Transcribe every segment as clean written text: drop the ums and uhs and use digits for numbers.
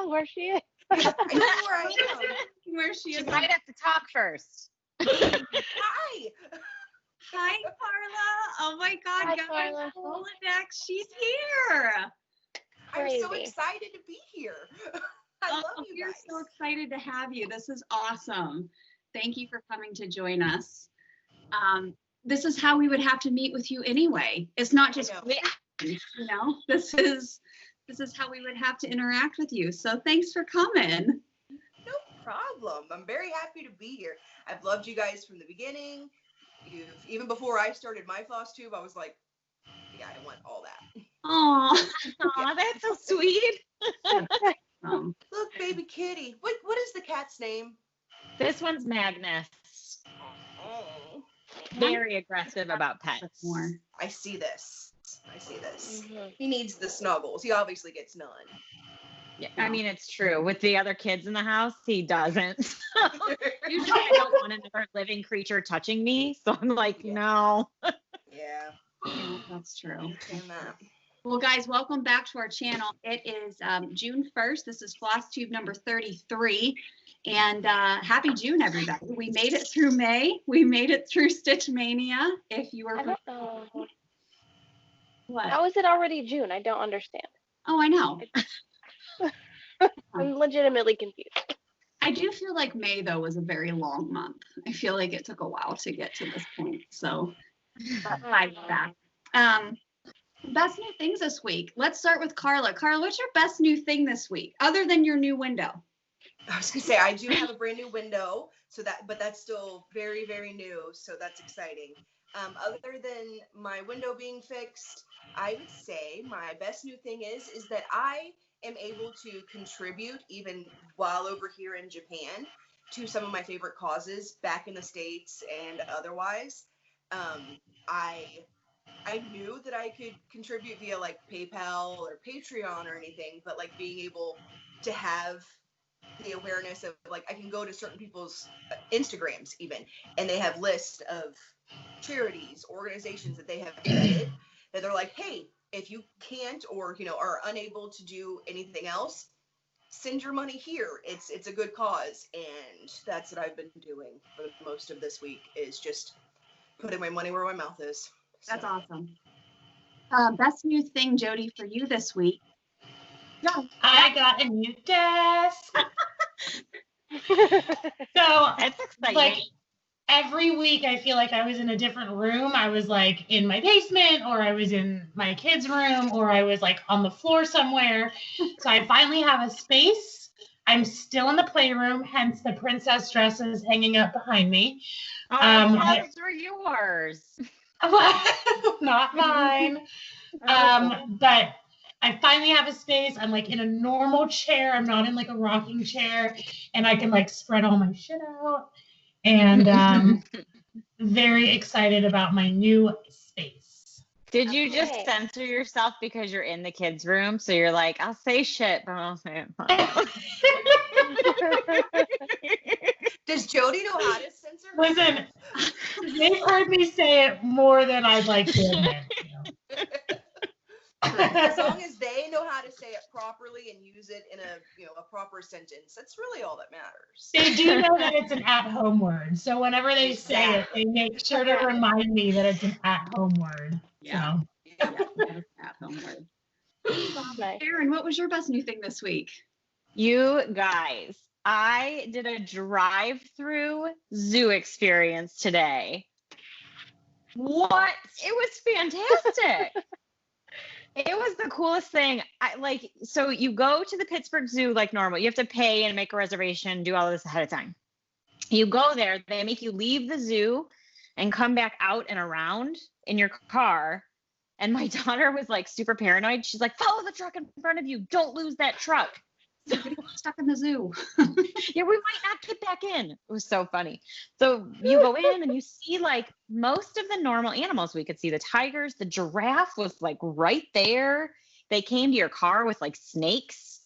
where she is. I know where I am. Where she is. She might have to talk first. Hi. Hi, Carla. Oh my God, Hi, guys. Carla. ROLADEX, she's here. I'm so Crazy. excited to be here. I love you We're guys. so excited to have you. This is awesome. Thank you for coming to join us. This is how we would have to meet with you anyway. It's not just, this is how we would have to interact with you. So thanks for coming. No problem. I'm very happy to be here. I've loved you guys from the beginning. Even before I started my Flosstube, I was like, yeah, I want all that. Aw, that's so sweet. Look, baby kitty. What is the cat's name? This one's Magnus. Oh, Very aggressive about pets. More. I see this. Mhm. He needs the snuggles. He obviously gets none. Yeah, I mean, it's true. With the other kids in the house, he doesn't. Usually I don't want another living creature touching me. So I'm like, no. Yeah. Yeah, that's true. Understand that. Well, guys, welcome back to our channel. It is June 1st. This is Flosstube number 33. And happy June, everybody. We made it through May. We made it through Stitch Mania. If you were... I don't know. What? How is it already June? I don't understand. Oh, I know. I'm legitimately confused. I do feel like May, though, was a very long month. I feel like it took a while to get to this point. So, I that. Best new things this week. Let's start with Carla. Carla, what's your best new thing this week, other than your new window? I was gonna say I do have a brand new window, but that's still very, very new, so that's exciting. Other than my window being fixed, I would say my best new thing is that I am able to contribute, even while over here in Japan, to some of my favorite causes back in the States and otherwise. I knew that I could contribute via like PayPal or Patreon or anything, but like being able to have the awareness of like I can go to certain people's Instagrams even, and they have lists of charities, organizations that they have vetted that they're like, hey, if you can't or are unable to do anything else, send your money here. It's a good cause, and that's what I've been doing for most of this week is just putting my money where my mouth is. That's awesome. Best new thing, Jody, for you this week. I got a new desk. So That's exciting. like every week I feel like I was in a different room. I was like in my basement, or I was in my kids' room, or I was like on the floor somewhere. So I finally have a space. I'm still in the playroom, hence the princess dresses hanging up behind me. Those were yours. Not mine. But I finally have a space. I'm like in a normal chair. I'm not in like a rocking chair, and I can like spread all my shit out. And very excited about my new space. Did you just censor yourself because you're in the kids' room? So you're like, I'll say shit, but I'll say it. Does Jody know how to censor? Listen, they've heard me say it more than I'd like to admit. As long as they know how to say it properly and use it in a proper sentence, that's really all that matters. They do know that it's an at-home word, so whenever they say it, they make sure to remind me that it's an at-home word. Yeah. So. Yeah, at-home word. Nice. Erin, what was your best new thing this week? You guys, I did a drive-through zoo experience today. What? It was fantastic. It was the coolest thing. So you go to the Pittsburgh Zoo like normal. You have to pay and make a reservation, do all this ahead of time. You go there, they make you leave the zoo and come back out and around in your car. And my daughter was like super paranoid. She's like, follow the truck in front of you. Don't lose that truck. Stuck in the zoo. Yeah, we might not get back in. It was so funny. So you go in and you see like most of the normal animals. We could see the tigers. The giraffe was like right there. They came to your car with like snakes.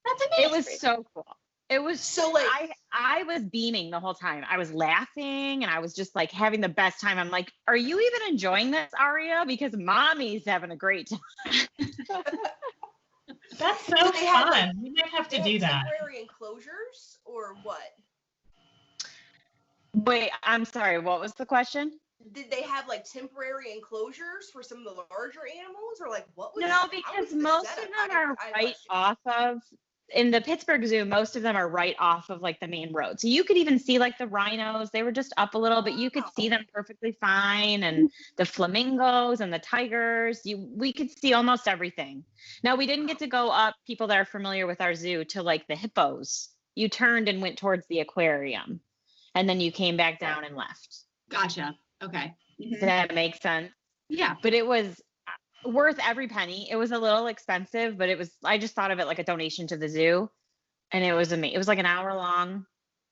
That's amazing. It was so cool. It was So like I was beaming the whole time. I was laughing and I was just like having the best time. I'm like, are you even enjoying this, Aria? Because mommy's having a great time. That's so Do they have, fun. We might have to They do have that. temporary enclosures or what? Wait, I'm sorry. What was the question? Did they have like temporary enclosures for some of the larger animals, or like what was? No, how because was the most of setup? them are I right question. off of, in the Pittsburgh Zoo, most of them are right off of like the main road. So you could even see like the rhinos. They were just up a little, but you could see them perfectly fine. And the flamingos and the tigers, we could see almost everything. Now, we didn't get to go up, people that are familiar with our zoo, to like the hippos. You turned and went towards the aquarium, and then you came back down and left. Gotcha. Okay. Does that make sense? Yeah. But it was worth every penny. It was a little expensive, but I just thought of it like a donation to the zoo, and it was amazing. It was like an hour long.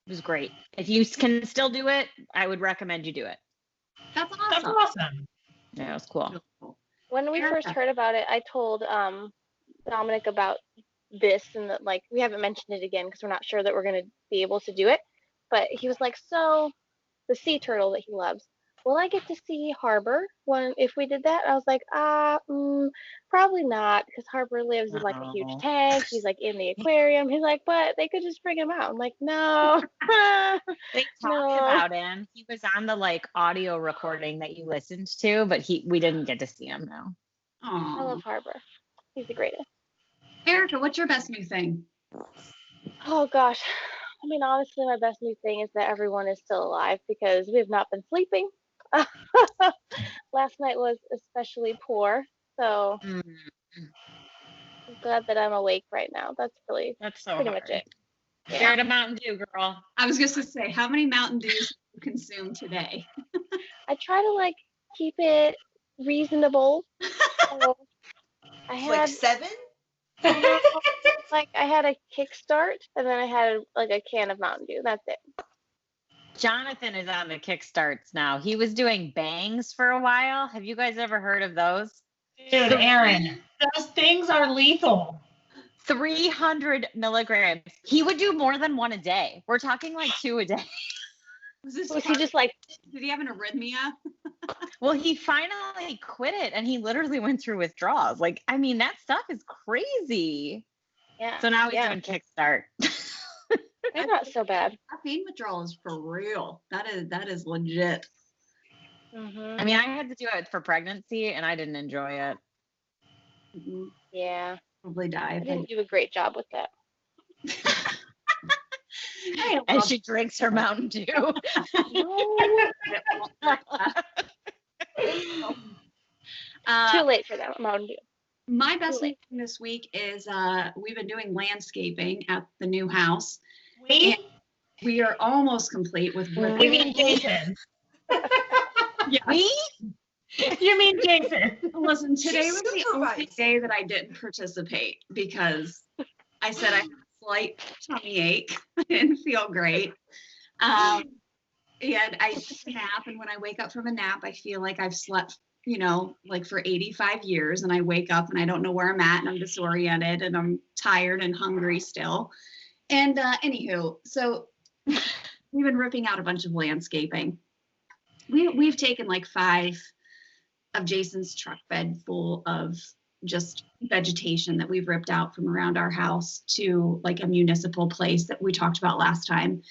It was great. If you can still do it, I would recommend you do it. That's awesome. That's awesome. Yeah, it was cool. When we first heard about it, I told Dominic about this, and that like we haven't mentioned it again because we're not sure that we're going to be able to do it. But he was like, so the sea turtle that he loves, will I get to see Harbor if we did that? I was like, probably not, because Harbor lives in like a huge tank. He's like in the aquarium. He's like, but they could just bring him out. I'm like, no. They talked about him. He was on the like audio recording that you listened to, but we didn't get to see him now. I love Harbor. He's the greatest. Erica, what's your best new thing? Oh gosh. I mean, honestly, my best new thing is that everyone is still alive because we have not been sleeping. Last night was especially poor, so I'm glad that I'm awake right now. That's so pretty hard. much it. Shared a Mountain Dew, girl. I was just to say, how many Mountain Dews did you consume today? I try to like keep it reasonable. So I had like 7. like I had a kickstart, and then I had like a can of Mountain Dew. That's it. Jonathan is on the kickstarts now. He was doing bangs for a while. Have you guys ever heard of those? Dude, Erin, those things are lethal. 300 milligrams. He would do more than one a day. We're talking like 2 a day. Was he just like? Did he have an arrhythmia? Well, he finally quit it, and he literally went through withdrawals. Like, I mean, that stuff is crazy. Yeah. So now he's doing kickstart. They're not so bad. Caffeine withdrawal is for real. That is legit. I mean, I had to do it for pregnancy, and I didn't enjoy it. Yeah. Probably die. I didn't do a great job with that. And she drinks her Mountain Dew. Too late for that Mountain Dew. My best thing this week is we've been doing landscaping at the new house. We are almost complete with wood. We mean Jason. Yeah. Me? You mean Jason. Listen, today was the only supervised. day that I didn't participate because I said I had a slight tummy ache. I didn't feel great. And I took a nap, and when I wake up from a nap, I feel like I've slept, like for 85 years, and I wake up and I don't know where I'm at, and I'm disoriented, and I'm tired and hungry still. And anywho, so we've been ripping out a bunch of landscaping. We've taken like 5 of Jason's truck bed full of just vegetation that we've ripped out from around our house to like a municipal place that we talked about last time.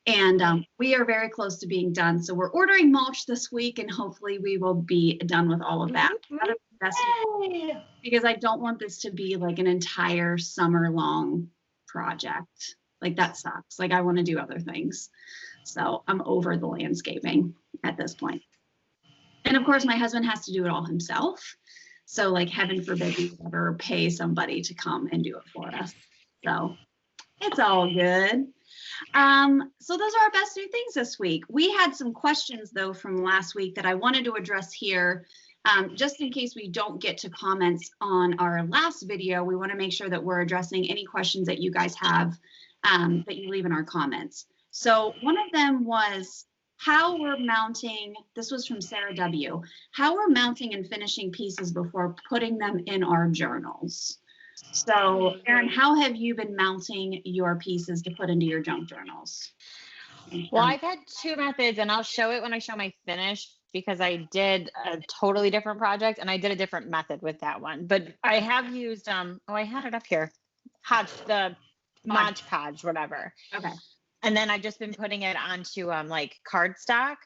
And we are very close to being done. So we're ordering mulch this week, and hopefully we will be done with all of that. That is the best, because I don't want this to be like an entire summer long project. Like that sucks. Like I want to do other things. So I'm over the landscaping at this point. And of course, my husband has to do it all himself. So like heaven forbid we would ever pay somebody to come and do it for us. So it's all good. So those are our best new things this week. We had some questions though from last week that I wanted to address here. Just in case we don't get to comments on our last video, we want to make sure that we're addressing any questions that you guys have that you leave in our comments. So one of them was how we're mounting, this was from Sarah W., how we're mounting and finishing pieces before putting them in our journals. So Erin, how have you been mounting your pieces to put into your junk journals? Well, I've had 2 methods, and I'll show it when I show my finished because I did a totally different project and I did a different method with that one. But I have used I had it up here. The Mod Podge, whatever. Okay. And then I've just been putting it onto like cardstock.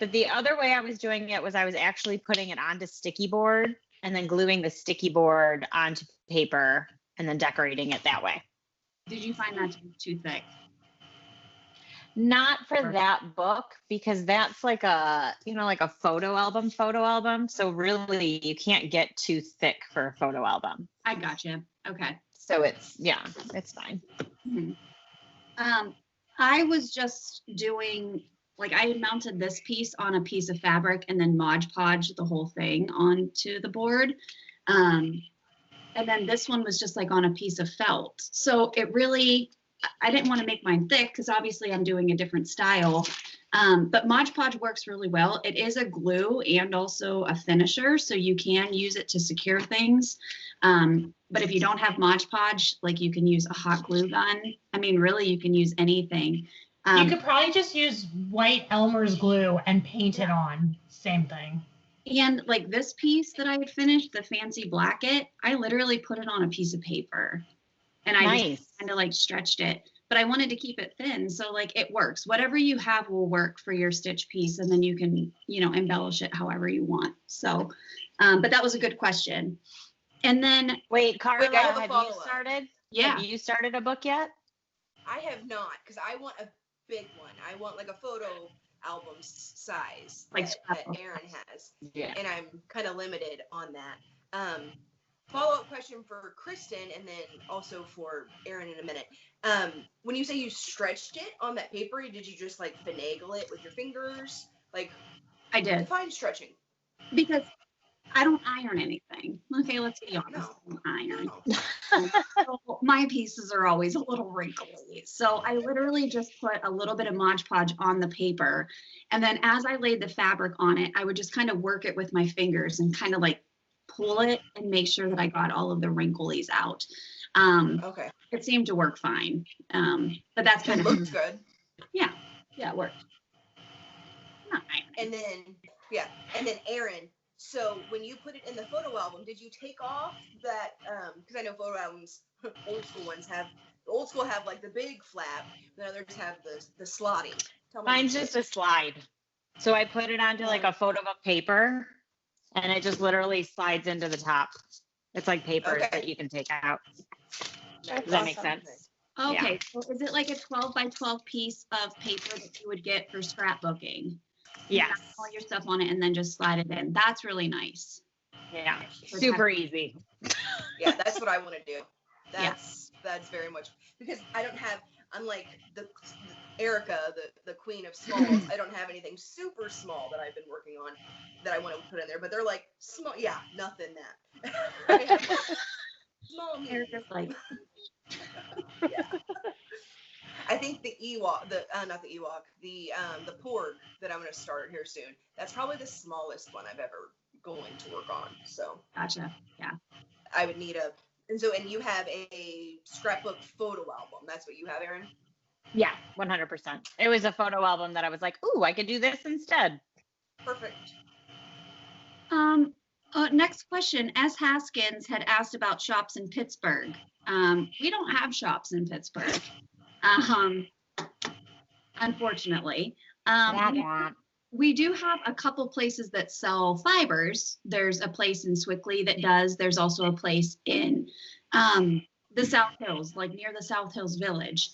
But the other way I was doing it was I was actually putting it onto sticky board and then gluing the sticky board onto paper and then decorating it that way. Did you find that to be too thick? Not for that book, because that's like a, like a photo album. So really you can't get too thick for a photo album. I gotcha. Okay. So it's fine. Mm-hmm. I was just doing, like, I had mounted this piece on a piece of fabric and then Mod Podge the whole thing onto the board. And then this one was just like on a piece of felt. So it really, I didn't want to make mine thick because obviously I'm doing a different style. But Mod Podge works really well. It is a glue and also a finisher, so you can use it to secure things. But if you don't have Mod Podge, like, you can use a hot glue gun. I mean, really, you can use anything. You could probably just use white Elmer's glue and paint it on. Same thing. And like this piece that I had finished, the fancy blacket, I literally put it on a piece of paper. And I just kind of like stretched it. But I wanted to keep it thin, so like it works. Whatever you have will work for your stitch piece, and then you can, embellish it however you want. So, but that was a good question. And then wait, Carla, have you started? Yeah. Have you started a book yet? I have not, because I want a big one. I want like a photo album size like that Erin has. Yeah. And I'm kind of limited on that. Follow-up question for Kristen, and then also for Erin in a minute. When you say you stretched it on that paper, did you just like finagle it with your fingers? Like, I did. Define stretching. Because I don't iron anything. Okay, let's be honest. No. I don't iron. So my pieces are always a little wrinkly. So I literally just put a little bit of Mod Podge on the paper. And then as I laid the fabric on it, I would just kind of work it with my fingers and kind of like pull it and make sure that I got all of the wrinklies out. Okay. It seemed to work fine. But that's kind It of looks good. Yeah, it worked. Not ironing. And then Erin, so when you put it in the photo album, did you take off that, because I know photo albums, old school have like the big flap, and others have the slotty. Mine's just a slide. So I put it onto like a photo book paper, and it just literally slides into the top. It's like paper that you can take out. Does that make sense? Okay, Yeah. so is it like a 12 by 12 piece of paper that you would get for scrapbooking? Yes. All your stuff on it and then just slide it in. That's really nice. Yeah. Super easy. Yeah, that's what I want to do. That's very much, because I don't have, unlike the Erica, the queen of smalls, I don't have anything super small that I've been working on that I want to put in there, but they're like small. Yeah, nothing that. I have, like, small. Erica's like. Yeah. I think the Ewok, not the Ewok, the Porg that I'm going to start here soon. That's probably the smallest one I've ever going to work on. So. Gotcha. Yeah. I would need and you have a scrapbook photo album. That's what you have, Erin? Yeah, 100%. It was a photo album that I was like, ooh, I could do this instead. Perfect. Next question. S. Haskins had asked about shops in Pittsburgh. We don't have shops in Pittsburgh. Unfortunately. We do have a couple places that sell fibers. There's a place in Swickley that does. There's also a place in the South Hills, like near the South Hills Village,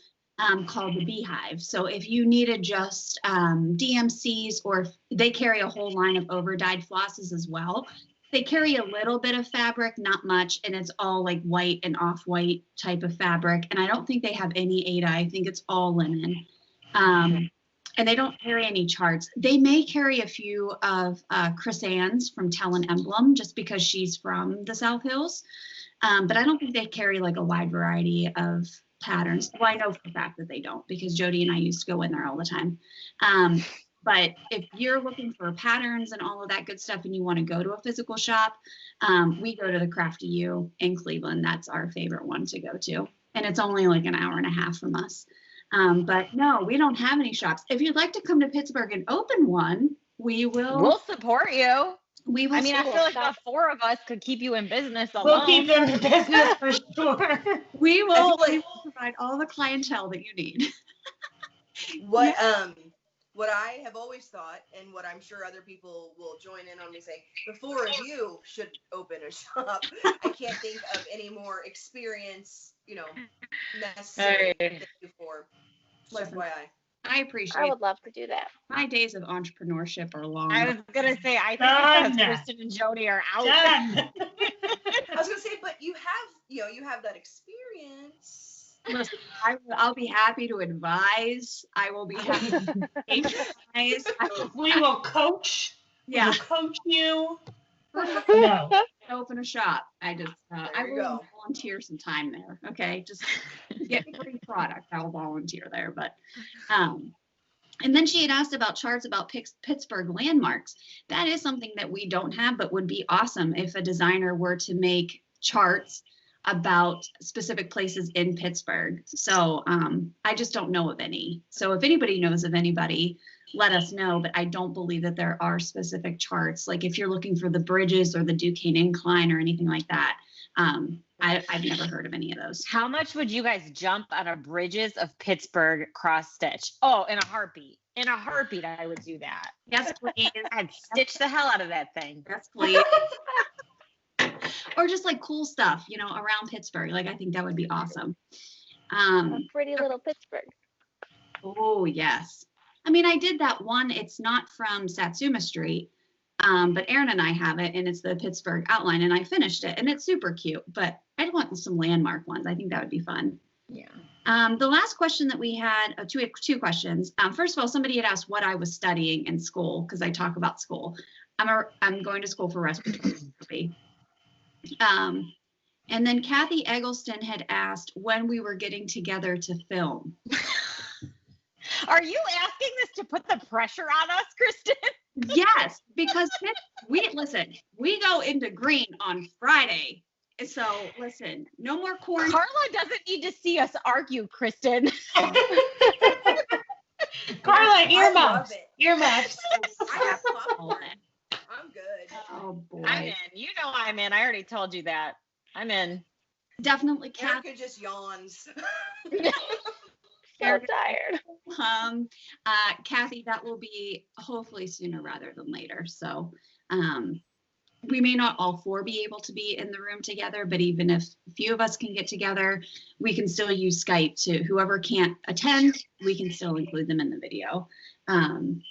called the Beehive. So if you needed just DMCs, or they carry a whole line of over-dyed flosses as well. They carry a little bit of fabric, not much, and it's all like white and off-white type of fabric. And I don't think they have any Ada. I think it's all linen. And they don't carry any charts. They may carry a few of Chris Ann's from Talon Emblem, just because she's from the South Hills. But I don't think they carry like a wide variety of patterns. Well, I know for a fact that they don't, because Jody and I used to go in there all the time. But if you're looking for patterns and all of that good stuff and you want to go to a physical shop, we go to the Crafty U in Cleveland. That's our favorite one to go to. And it's only like an hour and a half from us. But no, we don't have any shops. If you'd like to come to Pittsburgh and open one, We will. We'll support you. We will. I mean, I feel like the 4 of us could keep you in business alone. We'll keep them in business for sure. We will provide all the clientele that you need. What I have always thought, and what I'm sure other people will join in on me saying, the 4 of you should open a shop. I can't think of any more experience, necessary than you 4. Just FYI. I appreciate I would love to do that. My days of entrepreneurship are long. I was going to say, I think because Kristen and Jody are out. I was going to say, but you have that experience. Listen, I'll be happy to advise. I will be happy to advise. We will coach. Yeah. We will coach you. No. Open a shop. I will volunteer some time there. Okay. Just get free product. I'll volunteer there. But, and then she had asked about charts about Pittsburgh landmarks. That is something that we don't have, but would be awesome if a designer were to make charts about specific places in Pittsburgh. So I just don't know of any. So if anybody knows of anybody, let us know. But I don't believe that there are specific charts. Like if you're looking for the bridges or the Duquesne Incline or anything like that, I've never heard of any of those. How much would you guys jump on a bridges of Pittsburgh cross stitch? Oh, in a heartbeat. In a heartbeat, I would do that. Yes, please. I'd stitch the hell out of that thing. Yes, please. Or just like cool stuff, around Pittsburgh. Like, I think that would be awesome. A pretty little Pittsburgh. Oh, yes. I mean, I did that one. It's not from Satsuma Street, but Erin and I have it, and it's the Pittsburgh outline, and I finished it, and it's super cute. But I'd want some landmark ones. I think that would be fun. Yeah. The last question that we had, two questions. First of all, somebody had asked what I was studying in school, because I talk about school. I'm going to school for respiratory therapy. And then Kathy Eggleston had asked when we were getting together to film. Are you asking this to put the pressure on us, Kristen? Yes, because we go into green on Friday. So listen, no more corn. Carla doesn't need to see us argue, Kristen. Carla, earmuffs. Earmuffs. I have popcorn. I'm good. Oh boy. I'm in. You know I'm in. I already told you that. I'm in. Definitely Kathy just yawns. So tired. Kathy, that will be hopefully sooner rather than later. So we may not all 4 be able to be in the room together, but even if a few of us can get together, we can still use Skype to whoever can't attend, we can still include them in the video.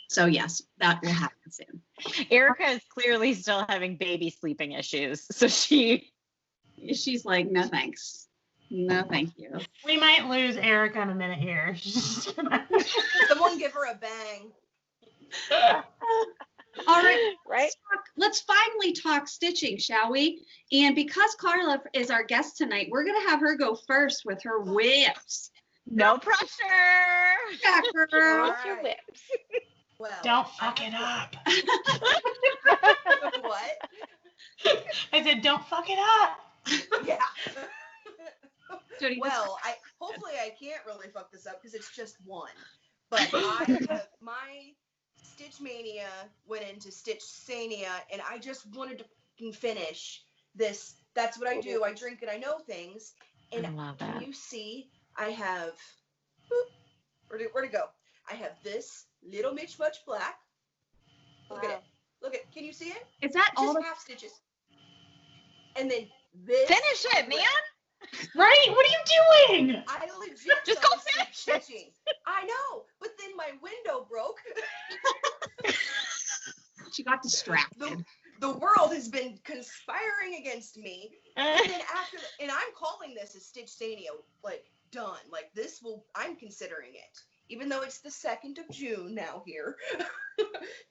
So yes, that will happen soon. Erica is clearly still having baby sleeping issues. So she's like, no, thanks. No, thank you. We might lose Erica in a minute here. Someone give her a bang. All right, right? Let's finally talk stitching, shall we? And because Carla is our guest tonight, we're going to have her go first with her whips. no pressure. Yeah, girl. What's your whips? Well, Don't fuck it up. What? I said, don't fuck it up. Yeah. Jody, Well, hopefully I can't really fuck this up because it's just one. But my Stitch Mania went into Stitch Sania, and I just wanted to finish this. That's what I do. I drink and I know things. And I love that. Can you see? I have. Where'd it go? I have this little Mitch Much Black. Look at it. Look at. Can you see it? is that It's all? just half stitches. And then this. Finish it, man. Right? What are you doing? I legit Just go thought finish it. stitching. I know, but then my window broke. She got distracted. The world has been conspiring against me. And then and I'm calling this a Stitch Sania, like done. Like I'm considering it, even though it's the 2nd of June now here,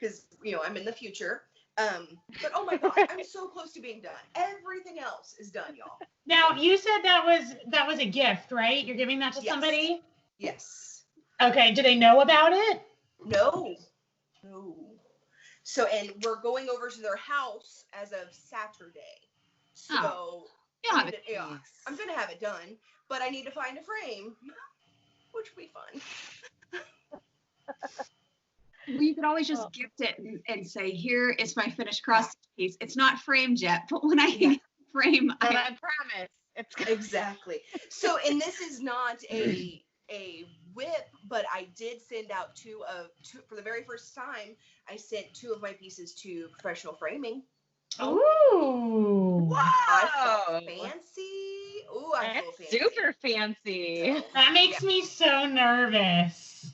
because I'm in the future. But oh my God, I'm so close to being done. Everything else is done, y'all. Now, you said that was a gift, right? You're giving that to somebody? Yes. Okay, do they know about it? No. So, and we're going over to their house as of Saturday. So, I'm going to have it done, but I need to find a frame, which will be fun. Well, you could always just gift it and say, here is my finished cross stitch piece. It's not framed yet, but when I frame, But I promise it's good. Exactly. So, and this is not a whip, but I did send out two for the very first time. I sent 2 of my pieces to professional framing. Ooh. I Wow. felt fancy. Ooh, I feel That's fancy. super fancy. So, That makes me so nervous.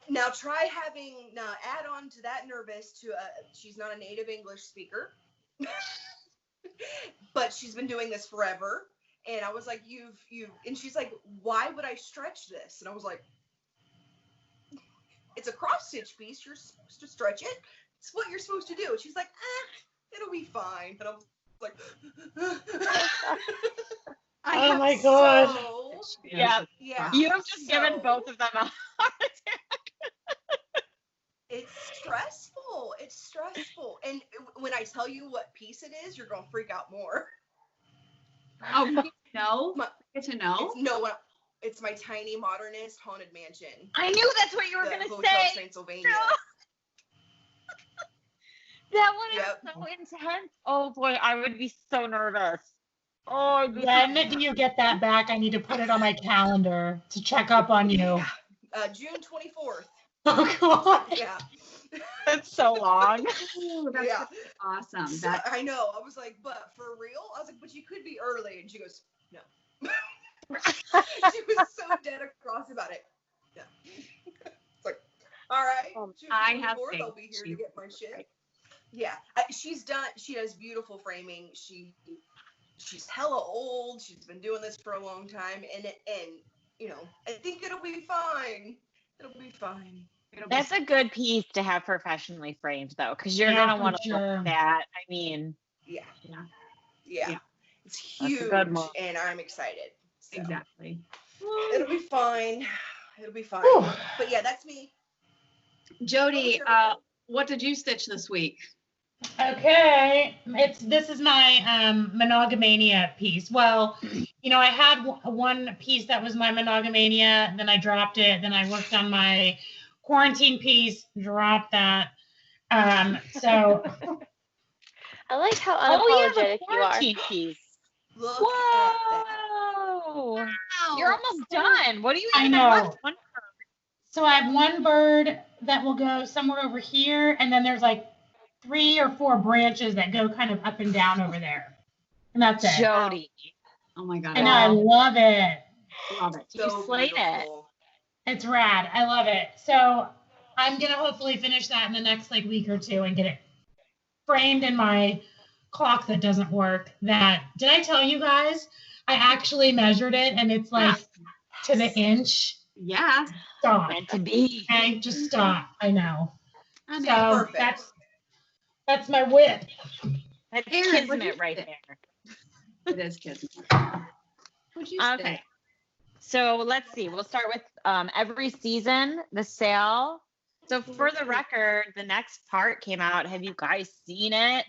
now try having add on to that nervous to she's not a native English speaker, but she's been doing this forever. And I was like, and she's like, why would I stretch this? And I was like, it's a cross stitch piece. You're supposed to stretch it. It's what you're supposed to do. And she's like, it'll be fine. And I was like, Oh my God. Yeah. Yeah. You have just given both of them a heart attack. It's stressful. It's stressful. And when I tell you what piece it is, you're going to freak out more. oh, no, get to know. It's my tiny modernist haunted mansion. I knew that's what you were going to Hotel say. Transylvania. That one is so intense. Oh boy, I would be so nervous. Oh, When do you get that back? I need to put it on my calendar to check up on you. June 24th. Oh, God. Yeah. that's so long. Ooh, that's Yeah. awesome. So, I know. I was like, but for real? I was like, but you could be early. And she goes, no. She was so dead across about it. Yeah. It's like, all right. June I have 24th, faith. I'll be here to get my shit. Yeah. She does beautiful framing. She's hella old. She's been doing this for a long time. And you know, I think it'll be fine. It'll be fine. That's a good piece to have professionally framed, though, because you're going to want to look at that. I mean, Yeah. Yeah. It's huge, and I'm excited. So. Exactly. It'll be fine. It'll be fine. Whew. But yeah, that's me. Jody, what did you stitch this week? Okay, this is my Monogamania piece. Well, you know, I had one piece that was my Monogamania, then I dropped it, then I worked on my quarantine piece, dropped that. So I like how unapologetic you are. Piece. Look Whoa! You're almost done. What do you I even know. have? So I have one bird that will go somewhere over here, and then there's like 3 or 4 branches that go kind of up and down over there. And that's it. Jody. Oh my God. I know, I love it. Love it. You slayed it. It's rad. I love it. So I'm going to hopefully finish that in the next like week or 2 and get it framed in my clock that doesn't work. Did I tell you guys? I actually measured it and it's like to the inch. Yeah. Stop. Meant to be. Okay, just stop. I know. I know. So Perfect. that's my whip. That's Erin, what'd you kismet right stitch? there. It is kismet. What'd you Okay. stitch? So let's see. We'll start with every season, the sale. So for the record, the next part came out. Have you guys seen it?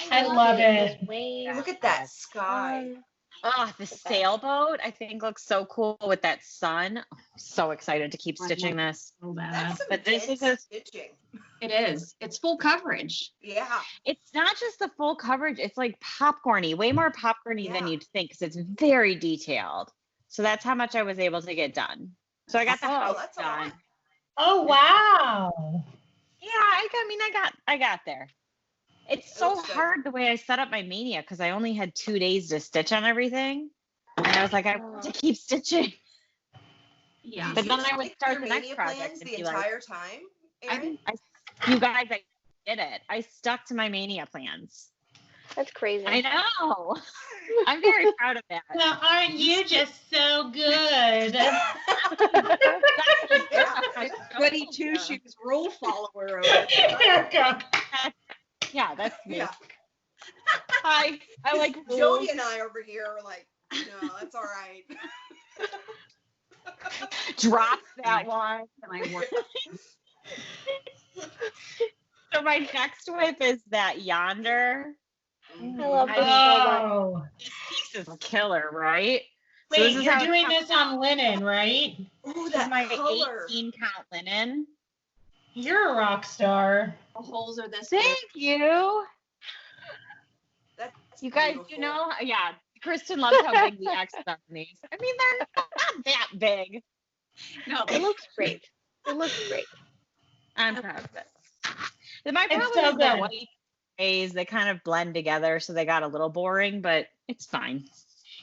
I love it. Look at that sky. Oh, the sailboat, I think looks so cool with that sun. I'm so excited to keep stitching this. So bad. That's some But this is intense stitching. It is. It's full coverage. Yeah. It's not just the full coverage. It's like popcorny, way more popcorny than Yeah. you'd think because it's very detailed. So that's how much I was able to get done. So I got the house that's a done. lot. Oh wow. Yeah, I got there. It's so looks good. hard the way I set up my Mania because I only had 2 days to stitch on everything. And I was like, I want to keep stitching. Yeah. But then I would Stick start your the next Mania project plans and the be like, entire time, Erin? You guys, I did it. I stuck to my Mania plans. That's crazy. I know. I'm very proud of that. Well, aren't you just so good? Goody two shoes rule follower over there. There you go. Yeah, that's me. Yeah. I like Jody rules. and I over here are like, no, that's all right. Drop that one. And I work. So my next whip is that Yonder. I love this so much. Oh. This piece is killer, right? So Wait, this is you're how it doing comes this on linen, right? Ooh, This is that my color. 18 count linen. You're a rock star. The holes are this Thank big. you. That's You guys, beautiful. you know, yeah. Kristen loves how big the X's are on these. I mean, they're not that big. No, It looks great. It looks great. I'm proud of it. My It's problem so is the good. white A's, they kind of blend together, so they got a little boring, but it's fine.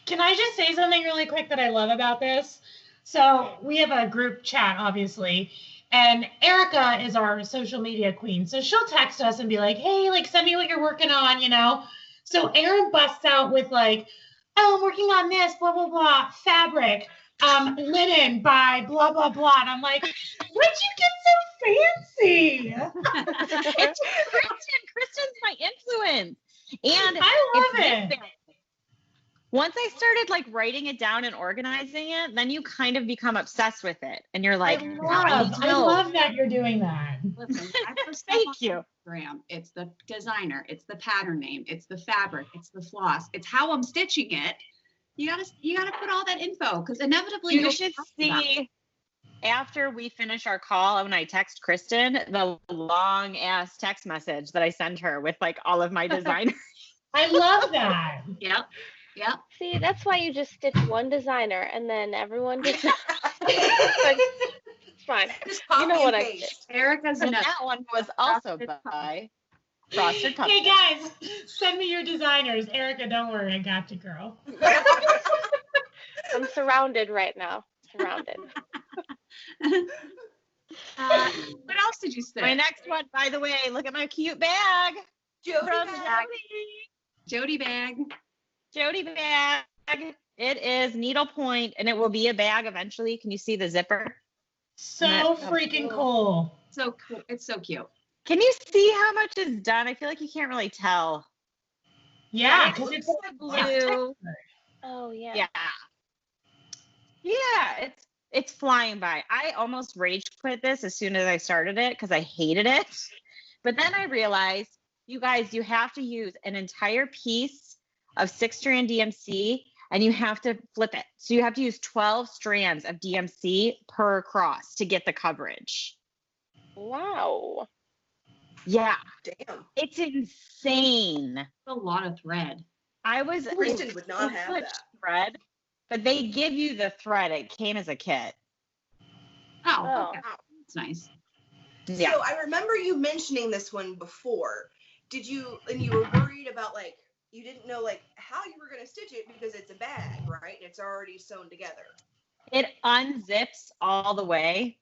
Can I just say something really quick that I love about this? So we have a group chat, obviously, and Erica is our social media queen. So she'll text us and be like, hey, like, send me what you're working on, you know? So Erin busts out with like, oh, I'm working on this, blah, blah, blah, fabric, linen by blah, blah, blah. And I'm like, where'd you get so fancy? It's Kristen. Kristen's my influence. And I love it's it. this thing. Once I started like writing it down and organizing it, then you kind of become obsessed with it. And you're like, I love that you're doing that. listen, I post stuff Thank on you. Instagram. It's the designer, it's the pattern name, it's the fabric, it's the floss, it's how I'm stitching it. You gotta put all that info because inevitably You you'll should talk about it. see after we finish our call, when I text Kristen, the long ass text message that I send her with like all of my designers. I love that. Yep. Yep. See, that's why you just stitch one designer and then everyone just it's fine. Just You know copy what and I paste. Erica's And nuts. that one was also by Frosted Pumpkin. Hey guys, send me your designers. Erica, don't worry, I got you, girl. I'm surrounded right now. Surrounded. What else did you say? My next one, by the way, look at my cute bag. Jody From bag. Jody bag. Jody bag. It is needlepoint, and it will be a bag eventually. Can you see the zipper? So That's freaking cool. So cool. It's so cute. Can you see how much is done? I feel like you can't really tell. Yeah, because it's the blue. Oh yeah. Yeah. Yeah, it's flying by. I almost rage quit this as soon as I started it because I hated it. But then I realized, you guys, you have to use an entire piece of 6-strand DMC and you have to flip it. So you have to use 12 strands of DMC per cross to get the coverage. Wow. Yeah, Damn. it's insane. A lot of thread. I was Kristen would not so have much that. thread, but they give you the thread. It came as a kit. Oh, Oh. okay. That's nice. Yeah. So I remember you mentioning this one before. Did you, and you were worried about like, you didn't know like how you were going to stitch it because it's a bag, right? And it's already sewn together. It unzips all the way.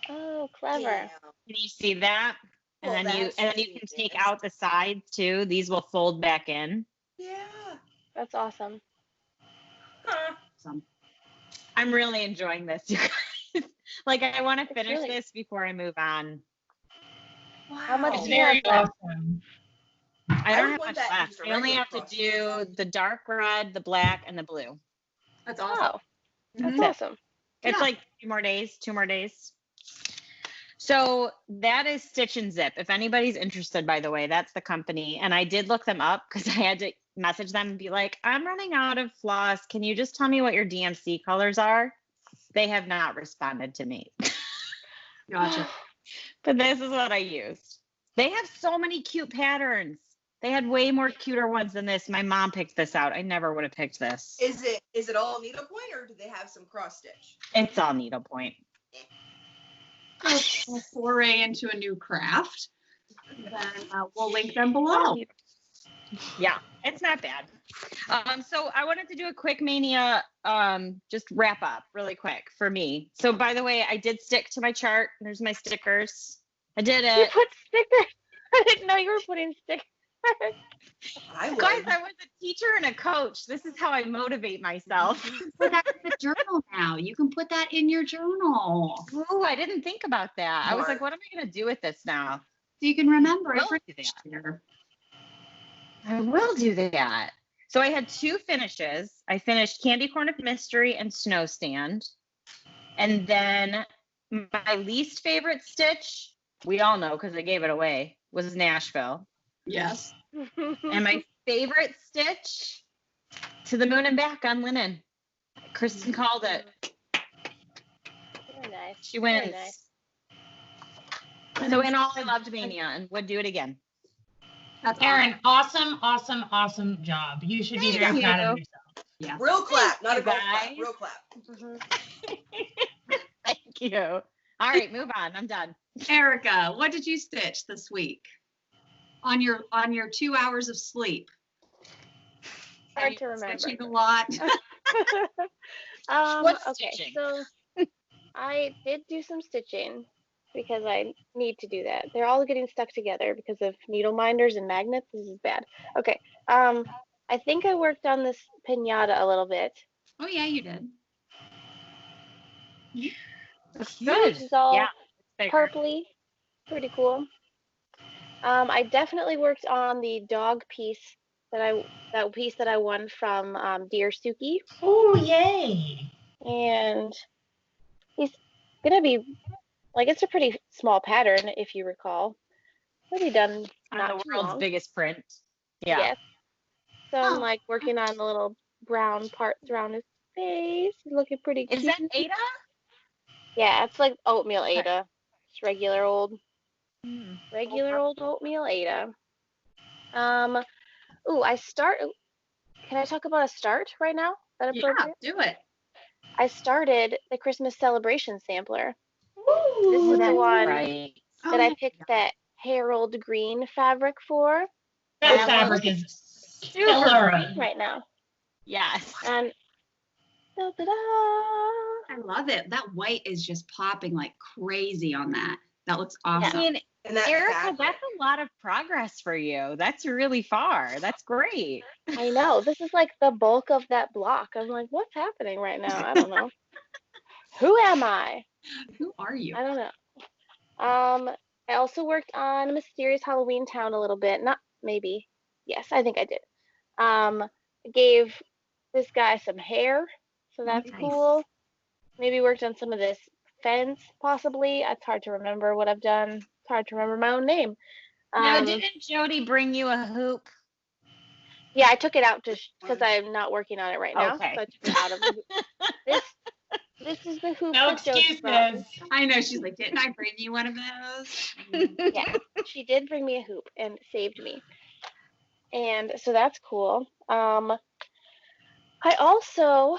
Oh, clever. Damn. Can you see that? And Well, then you that's can take genius. out the sides too. These will fold back in. Yeah. That's awesome. Huh. I'm really enjoying this, you guys. Like I want to finish really- this before I move on. Wow. How much It's do you have very left? awesome. I don't would have want much that left. used I only regular have to cross do stitch. the dark red, the black, and the blue. That's awesome. Oh, that's Mhm. awesome. It's Yeah. like 2 more days. So that is Stitch and Zip. If anybody's interested, by the way, that's the company. And I did look them up because I had to message them and be like, I'm running out of floss. Can you just tell me what your DMC colors are? They have not responded to me. Gotcha. But this is what I used. They have so many cute patterns. They had way more cuter ones than this. My mom picked this out. I never would have picked this. Is it all needlepoint or do they have some cross stitch? It's all needlepoint. A foray into a new craft. Then we'll link them below. Yeah, it's not bad. So I wanted to do a quick Mania, just wrap up really quick for me. So by the way, I did stick to my chart. There's my stickers. I did You it. put stickers. I didn't know you were putting stickers. I would. Guys, I was a teacher and a coach. This is how I motivate myself. Put that in the journal now. You can put that in your journal. so Ooh, I didn't think about that. I was like, Smart. what am I going to do with this now? you can remember it Will for do next that. year. I will do that. So I had 2 finishes. I finished Candy Corn of Mystery and Snow Stand. And then my least favorite stitch, we all know because I gave it away, was Nashville. Yes. And my favorite stitch, To the Moon and Back on linen. Kristen called it. Very nice. She Very wins. nice. So in all, I loved Mania and would do it again. That's Erin, awesome job. You should be very proud of yourself. Yeah. Real clap, not a golf clap. guys. Real clap. Thank you. All right, move on. I'm done. Erica, what did you stitch this week on your 2 hours of sleep? Hard to remember. Stitching a lot. What's Okay, stitching? so I did do some stitching because I need to do that. They're all getting stuck together because of Needleminders and magnets. This is bad. Okay. I think I worked on this pinata a little bit. Oh yeah, you did. It's This good. is all Yeah. It's bigger. purpley. Pretty cool. I definitely worked on the dog piece that piece that I won from Dear Suki, Oh, yay. and he's gonna be like, it's a pretty small pattern if you recall. It'll be done On not the too world's long. biggest print. Yeah. Yes. So I'm Oh. like working on the little brown parts around his face. He's looking pretty Is cute. that Ada? Yeah, it's like oatmeal Okay. Ada. It's regular old Hmm. oatmeal Ada. Can I talk about a start right now? Is that Yeah, appropriate? do it. I started the Christmas celebration sampler. Ooh, This is the That's one right. that I picked that Harold green fabric for. That Yeah, fabric is Super killer. green right now. Yes. And da-da-da. I love it. That white is just popping like crazy on that. That looks I awesome. mean, And that Erica, fabric. that's a lot of progress for you. That's really far. That's great. I know. This is like the bulk of that block. I'm like, what's happening right now? I don't know. Who am I? Who are you? I don't know. I also worked on Mysterious Halloween Town a little bit. Not maybe. Yes, I think I did. I gave this guy some hair, so that's Nice. cool. Maybe worked on some of this fence, possibly. It's hard to remember what I've done. It's hard to remember my own name. Now, Um, didn't Jody bring you a hoop? yeah, I took it out because I'm not working on it right now. Okay. So I took it out of the, this is the hoop No that Jody brought me. excuses. I know. She's like, didn't I bring you one of those? Yeah, she did bring me a hoop and saved me. And so that's cool. I also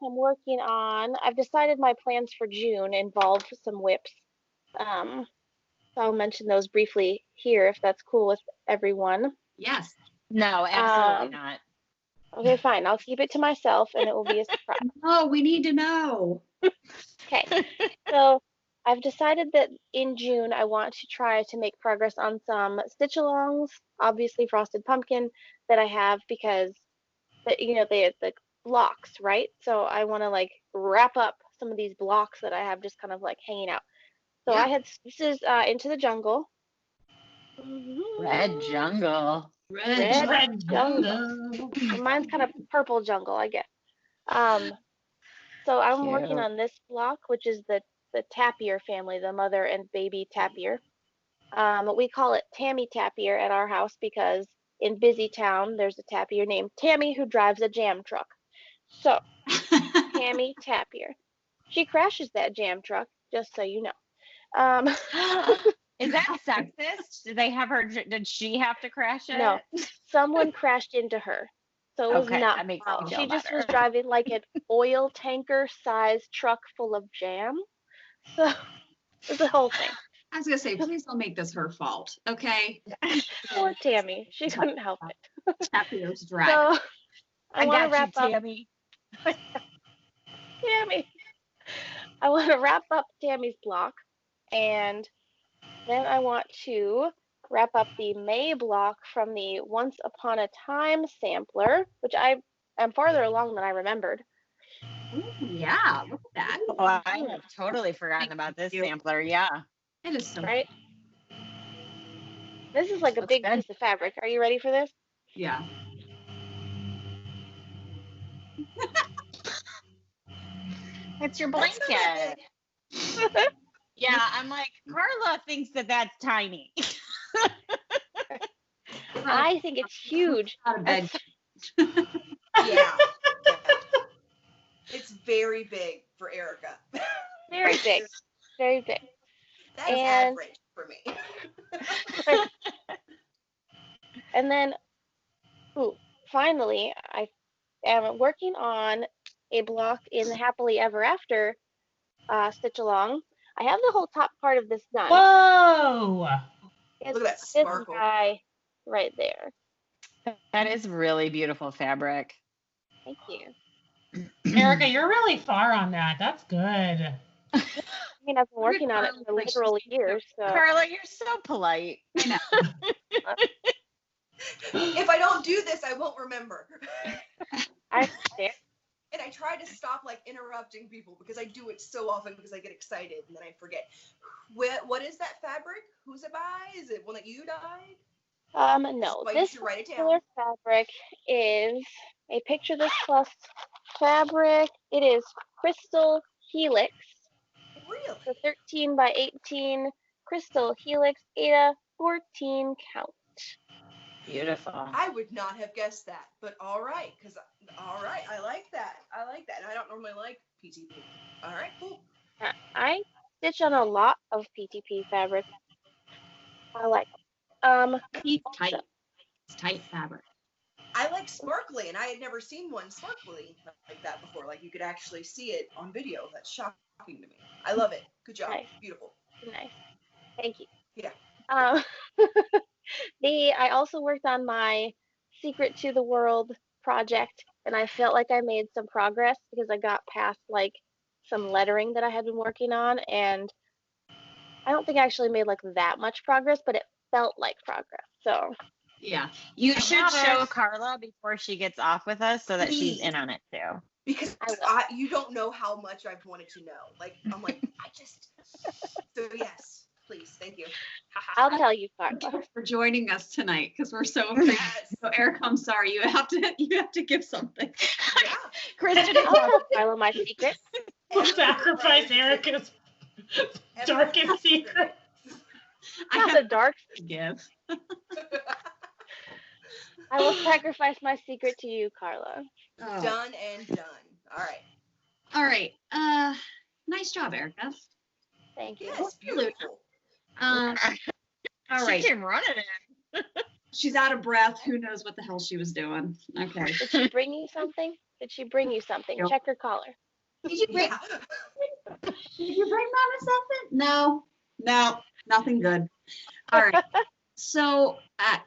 am working on, I've decided my plans for June involve some whips. So I'll mention those briefly here if that's cool with everyone. Yes. No, absolutely Um, not. Okay, fine. I'll keep it to myself and it will be a surprise. Oh, we need to know. Okay. So I've decided that in June I want to try to make progress on some stitch alongs, obviously frosted pumpkin that I have because the blocks, right? So I want to like wrap up some of these blocks that I have just kind of like hanging out. So Yeah. this is Into the Jungle. Red jungle. Red. Red jungle. And mine's kind of purple jungle, I guess. So I'm working Cute. on this block, which is the Tapir family, the mother and baby Tapir. We call it Tammy Tapir at our house because in Busy Town there's a Tapir named Tammy who drives a jam truck. So Tammy Tapir. She crashes that jam truck, just so you know. Is that sexist? Did they have her? Did she have to crash it? No, someone crashed into her. So it was Okay, not. that makes me She feel just was better. driving like an oil tanker sized truck full of jam. So it was the whole thing. I was gonna say, please don't make this her fault, okay? Poor Tammy. She couldn't help it. Tapio's drag. So I want to got you, wrap up Tammy. Tammy. I want to wrap up Tammy's block, and then I want to wrap up the May block from the Once Upon a Time sampler, which I am farther along than I remembered. Ooh, yeah, look at that. Oh, I have totally forgotten about this you. sampler. Yeah. It is so Right? This is like a Looks big good. piece of fabric. Are you ready for this? yeah. It's your That's not that blanket. Yeah, I'm like, Carla thinks that that's tiny. I think it's huge. Out of bed. Yeah. It's very big for Erica. Very big. Very big. That's And- average for me. And then, finally, I am working on a block in the Happily Ever After stitch along. I have the whole top part of this done. Whoa! It's Look at that this sparkle. guy right there. That is really beautiful fabric. Thank you. Erica, you're really far on that. That's good. I mean, I've been working on it for literal years. So. Carla, you're so polite. I know. If I don't do this, I won't remember. I understand. And I try to stop like interrupting people because I do it so often because I get excited and then I forget. What is that fabric? Who's it by? Is it one that you dyed? No. Why This you should write it particular down. fabric is a Picture This Plus fabric. It is Crystal Helix. Really? So 13 by 18 Crystal Helix Ada 14 count. Beautiful. I would not have guessed that, but all right, I like that. And I don't normally like PTP. All right, cool. I stitch on a lot of PTP fabric. I like them. It's tight. It's tight fabric. I like sparkly, and I had never seen one sparkly like that before. Like you could actually see it on video. That's shocking to me. I love it. Good job. Nice. Beautiful. Nice. Thank you. Yeah. I also worked on my Secret to the World project, and I felt like I made some progress because I got past like some lettering that I had been working on, and I don't think I actually made like that much progress, but it felt like progress. So Yeah. You should show Carla before she gets off with us so that she's in on it too. Because you don't know how much I've wanted to know. Like I'm like So yes, please, thank you. I'll tell you, Thank Carla. you for joining us tonight because we're so appreciative. So Erica, I'm sorry, you have to give something. Yeah. Kristen, I'll tell Carla my secret. We'll sacrifice Erica's darkest secret. I Not have the dark. to give. I will sacrifice my secret to you, Carla. Oh. Done and done. All right. All right. Nice job, Erica. Thank you. Yes, beautiful. All right. She came running in. She's out of breath. Who knows what the hell she was doing? Okay. Did she bring you something? Yep. Check her collar. Did you bring? Yeah. Did you bring Mama something? No, nothing good. All right. So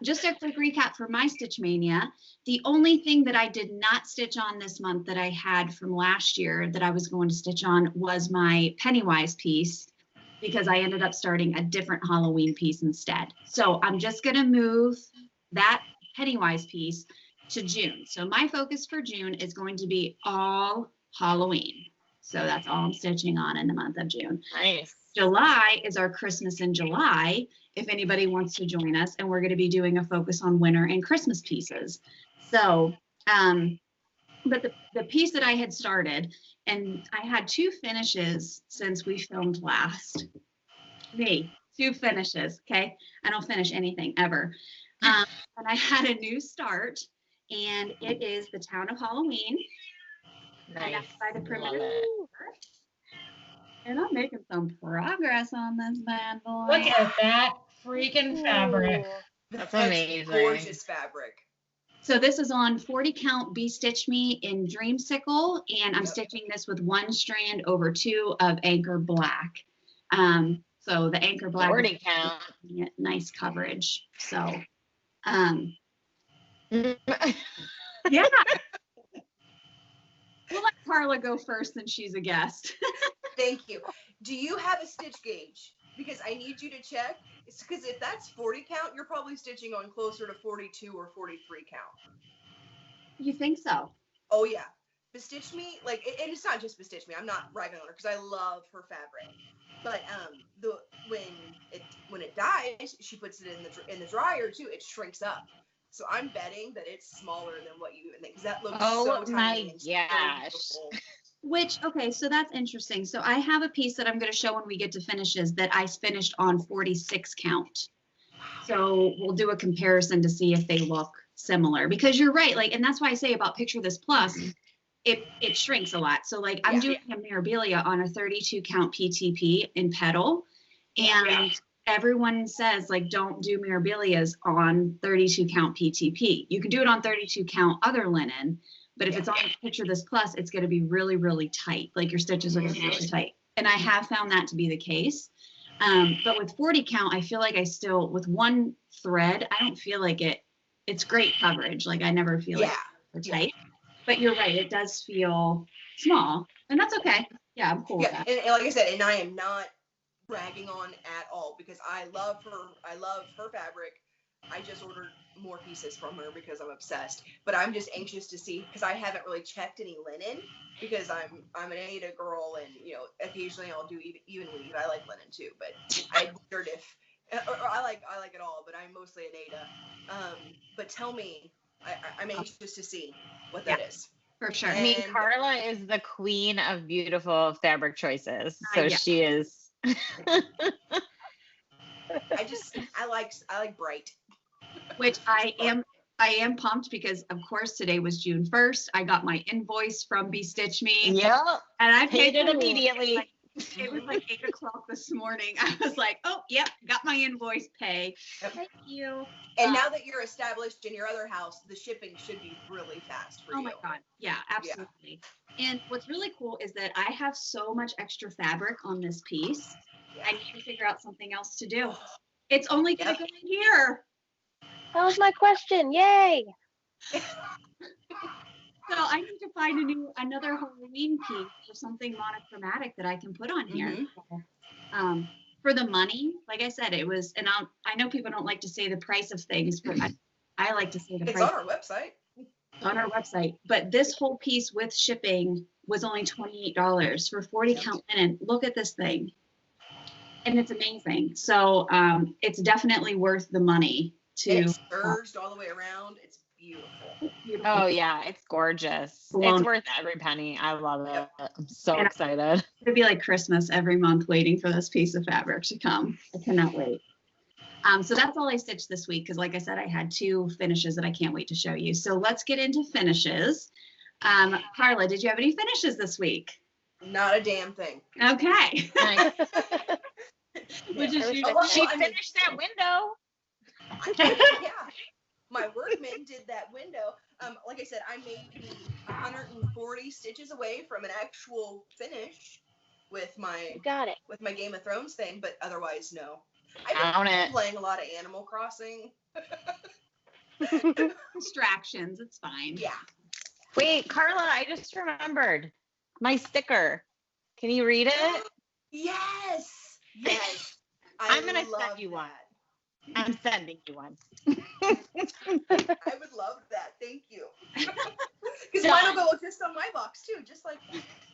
just a quick recap for my Stitch Mania. The only thing that I did not stitch on this month that I had from last year that I was going to stitch on was my Pennywise piece because I ended up starting a different Halloween piece instead. So I'm just going to move that Pennywise piece to June. So my focus for June is going to be all Halloween. So that's all I'm stitching on in the month of June. Nice. July is our Christmas in July, if anybody wants to join us, and we're going to be doing a focus on winter and Christmas pieces. So, but the piece that I had started, and I had 2 finishes since we filmed last. 2 finishes, okay? I don't finish anything ever. And I had a new start, and it is the Town of Halloween. Nice. By the Love primitive. it. And I'm making some progress on this bad boy. Look at that freaking fabric. That's amazing. Gorgeous fabric. So this is on 40 count Be Stitch Me in Dreamsicle, and I'm stitching this with 1 strand over 2 of Anchor Black. So the Anchor Black 40 count. Nice coverage. So Mm-hmm. yeah. We'll let Carla go first since she's a guest. Thank you. Do you have a stitch gauge? Because I need you to check. It's because if that's 40 count, you're probably stitching on closer to 42 or 43 count. You think so? Oh yeah. Bestitch Me, like, and it's not just Bestitch Me. I'm not ragging on her because I love her fabric. But when it dies, she puts it in the dryer too. It shrinks up. So I'm betting that it's smaller than what you even think, because that looks so tiny and so beautiful. Which, okay, so that's interesting. So I have a piece that I'm going to show when we get to finishes that I finished on 46 count. So we'll do a comparison to see if they look similar, because you're right. Like, and that's why I say about Picture This Plus, it shrinks a lot. So like I'm doing a Mirabilia on a 32 count PTP in petal, and everyone says like don't do mirabilias on 32 count PTP. You can do it on 32 count other linen, but if it's on Picture This Plus, it's going to be really, really tight. Like your stitches are going to be really tight. And I have found that to be the case. But with 40 count, I feel like I still, with one thread, I don't feel like it's great coverage. Like I never feel like it's tight. But you're right, it does feel small, and that's okay. Yeah, I'm cool with that. And like I said, and I am not bragging on at all because I love her fabric. I just ordered more pieces from her because I'm obsessed. But I'm just anxious to see because I haven't really checked any linen because I'm an Aida girl, and you know occasionally I'll do even weave. I like linen too, but I wondered if or I like it all, but I'm mostly an Aida. But tell me, I'm anxious to see what that is. For sure. I mean, Carla is the queen of beautiful fabric choices, so she is. I like bright. Which I am pumped because of course today was June 1st. I got my invoice from Stitch Me. Yep. And I paid it immediately. It was like 8 o'clock this morning. I was like, oh, yep, got my invoice pay. Thank you. And now that you're established in your other house, the shipping should be really fast for you. Oh my God. Yeah, absolutely. Yeah. And what's really cool is that I have so much extra fabric on this piece. Yeah. I need to figure out something else to do. It's only going to go in here. That was my question. Yay. So I need to find another Halloween piece or something monochromatic that I can put on here. Mm-hmm. For the money, like I said, it was, and I know people don't like to say the price of things, but I like to say the price. It's on our website. On our website. But this whole piece with shipping was only $28 for 40 count linen. Look at this thing. And it's amazing. So it's definitely worth the money to. And it's surged all the way around. It's beautiful. Oh yeah, it's gorgeous. It's worth every penny. I love it. I'm so excited. It'd be like Christmas every month waiting for this piece of fabric to come. I cannot wait. So that's all I stitched this week because like I said, I had 2 finishes that I can't wait to show you. So let's get into finishes. Carla, did you have any finishes this week? Not a damn thing. Okay. Nice. She finished that window. Yeah. My workman did that window. Like I said, I may be 140 stitches away from an actual finish with my Game of Thrones thing, but otherwise, no. I've been playing a lot of Animal Crossing. Distractions, it's fine. Yeah. Wait, Carla, I just remembered my sticker. Can you read it? Yes. Yes. I'm gonna send you one. I'm sending you one. I would love that. Thank you. Because mine will go just on my box too. Just like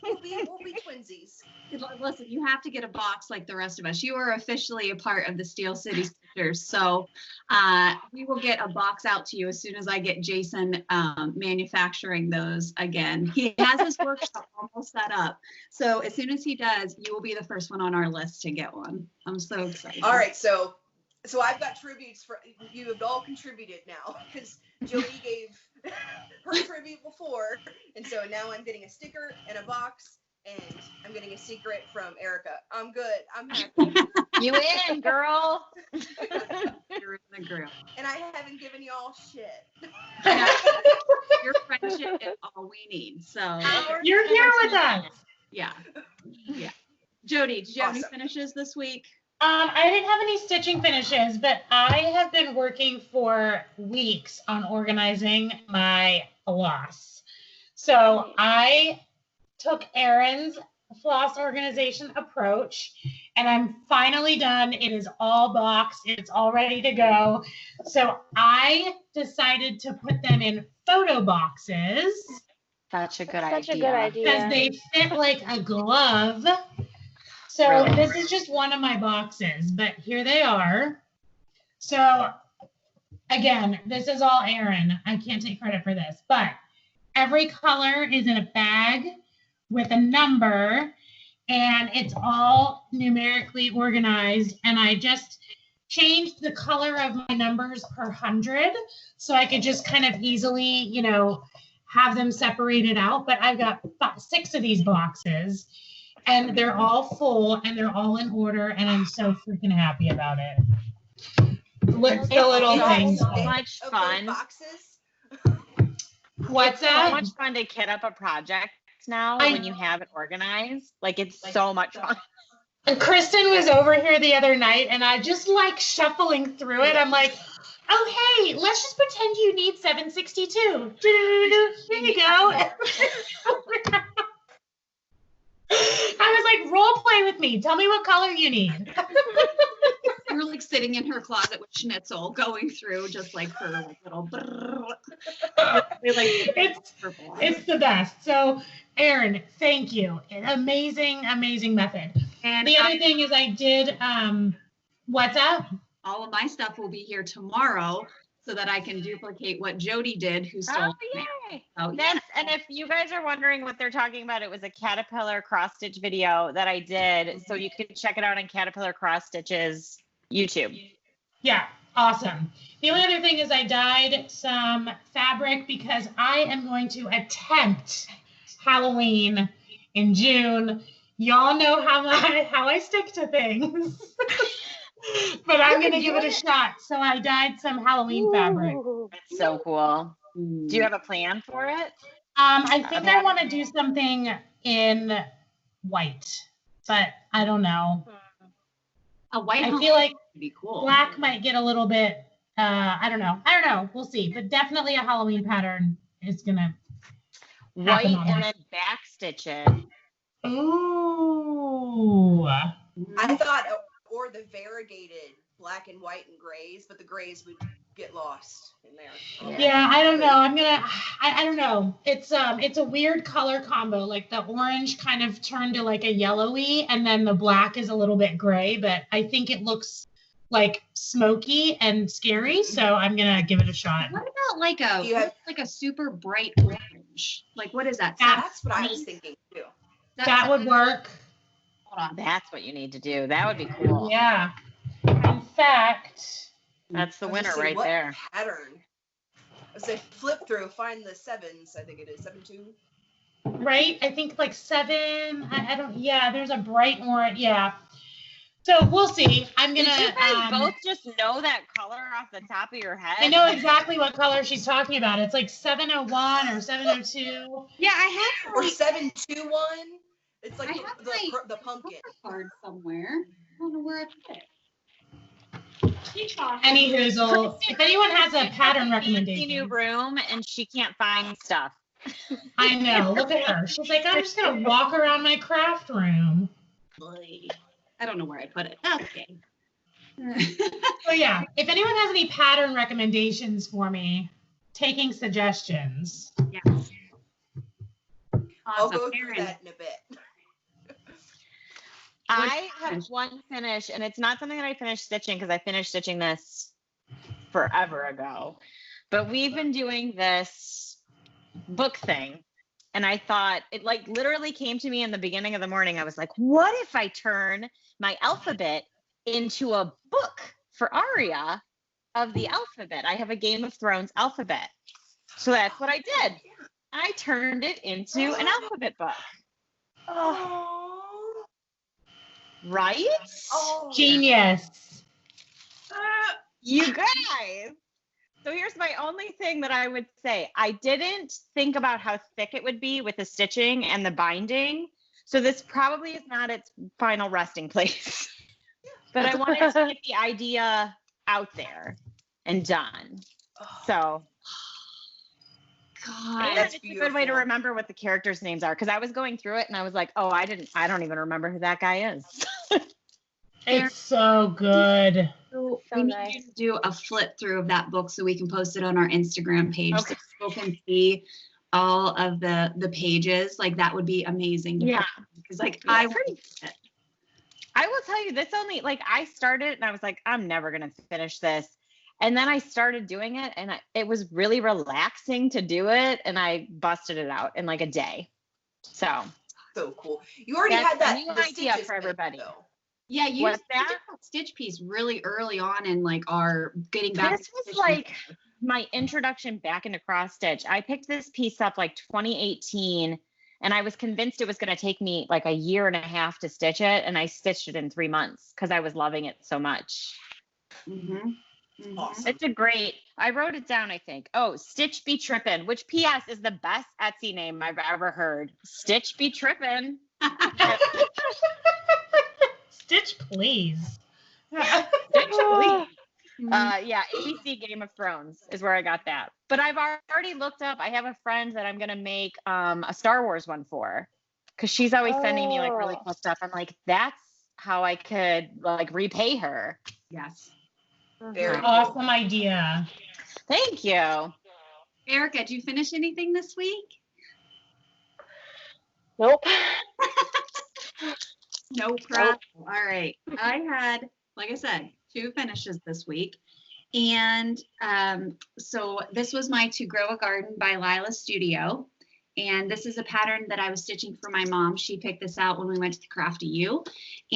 we'll be twinsies. Listen, you have to get a box like the rest of us. You are officially a part of the Steel City Stitchers. So we will get a box out to you as soon as I get Jason manufacturing those again. He has his workshop almost set up. So as soon as he does, you will be the first one on our list to get one. I'm so excited. All right, so I've got tributes for you. Have all contributed now because Jody gave her tribute before, and so now I'm getting a sticker and a box, and I'm getting a secret from Erica. I'm good. I'm happy. You in, girl? You're in the group. And I haven't given y'all shit. Your friendship is all we need. So you're here with us. Yeah. Yeah. Jody, did you have any finishes this week? I didn't have any stitching finishes, but I have been working for weeks on organizing my floss. So I took Erin's floss organization approach, and I'm finally done. It is all boxed. It's all ready to go. So I decided to put them in photo boxes. Such a good idea. Such a good idea. Because they fit like a glove. So this is just one of my boxes, but here they are. So again, this is all Erin. I can't take credit for this, but every color is in a bag with a number, and it's all numerically organized. And I just changed the color of my numbers per 100 so I could just kind of easily, you know, have them separated out. But I've got 6 of these boxes. And they're all full and they're all in order, and I'm so freaking happy about it. Look, the little things. So much fun. Boxes. What's that? So much fun to kit up a project now when you have it organized. Like, it's so much fun. And Kristen was over here the other night, and I just like shuffling through it. I'm like, oh, hey, let's just pretend you need 762. Here you go. I was like, role play with me. Tell me what color you need. You're like sitting in her closet with Schnitzel, going through just like her like, little. It's the best. So, Erin, thank you. Amazing, amazing method. And the other thing is, I did. What's up? All of my stuff will be here tomorrow, so that I can duplicate what Jody did, who stole. Oh, yay! Oh, And if you guys are wondering what they're talking about, it was a caterpillar cross stitch video that I did. So you can check it out on Caterpillar Cross Stitches YouTube. Yeah, awesome. The only other thing is I dyed some fabric because I am going to attempt Halloween in June. Y'all know how I stick to things. But I'm going to give it a shot. So I dyed some Halloween fabric. That's so cool. Do you have a plan for it? I think I want to do something in white, but I don't know. A white. I feel like would be cool. Black might get a little bit. I don't know. We'll see. But definitely a Halloween pattern is gonna. White and then back stitch it. Ooh. I thought, or the variegated black and white and grays, but the grays would get lost in there. Yeah, I don't know. I don't know. It's a weird color combo. Like the orange kind of turned to like a yellowy, and then the black is a little bit gray, but I think it looks like smoky and scary, so I'm gonna give it a shot. What about like a super bright orange? Like, what is that? That's what I was thinking too. That would work. Hold on. That's what you need to do. That would be cool. Yeah. In fact, that's the winner right there. Pattern. I say flip through, find the sevens. I think it is 7-2. Right? I think like 7. I don't. Yeah, there's a bright orange. Yeah. So we'll see. I'm gonna. Did you guys both just know that color off the top of your head? I know exactly what color she's talking about. It's like 701 or 702. Yeah, I have. Or 721. It's like the pumpkin card somewhere. I don't know where I put it. Any hoozle. If anyone has a pattern recommendation. New room and she can't find stuff. I know. Look at her. She's like, I'm just gonna walk around my craft room. I don't know where I put it. Okay. So yeah, if anyone has any pattern recommendations for me, taking suggestions. Yes. Awesome. I'll go Erin. through that in a bit. I have one finish, and it's not something that I finished stitching because I finished stitching this forever ago. But we've been doing this book thing, and I thought it like literally came to me in the beginning of the morning. I was like, what if I turn my alphabet into a book for Aria of the alphabet? I have a Game of Thrones alphabet. So that's what I did. I turned it into an alphabet book. Oh. Right? Oh. Genius. You guys. So here's my only thing that I would say. I didn't think about how thick it would be with the stitching and the binding. So this probably is not its final resting place. But I wanted to get the idea out there and done. So God, that's a good way to remember what the characters' names are. Because I was going through it and I was like, oh, I don't even remember who that guy is. It's so good. So we need you to do a flip through of that book so we can post it on our Instagram page so people can see all of the pages. Like that would be amazing. Yeah. Because like I will tell you, this only like I started and I was like, I'm never gonna finish this. And then I started doing it and it was really relaxing to do it, and I busted it out in like a day. So cool. You already had that new idea for everybody. Yeah, you did that stitch piece really early on in like our getting back. This was like my introduction back into cross stitch. I picked this piece up like 2018, And I was convinced it was going to take me like a year and a half to stitch it. And I stitched it in 3 months because I was loving it so much. Awesome. It's a great, I wrote it down, I think. Oh, StitchBeTrippin, which PS is the best Etsy name I've ever heard. StitchBeTrippin. Stitch, please. Stitch, please. Yeah, ABC Game of Thrones is where I got that. But I've already looked up. I have a friend that I'm gonna make a Star Wars one for, because she's always sending me like really cool stuff. I'm like, that's how I could like repay her. Yes. Very Awesome idea. Thank you. Erica, did you finish anything this week? Nope. No problem. All right. I had, like I said, 2 finishes this week. And so this was my To Grow a Garden by Lila Studio. And this is a pattern that I was stitching for my mom. She picked this out when we went to the Crafty U.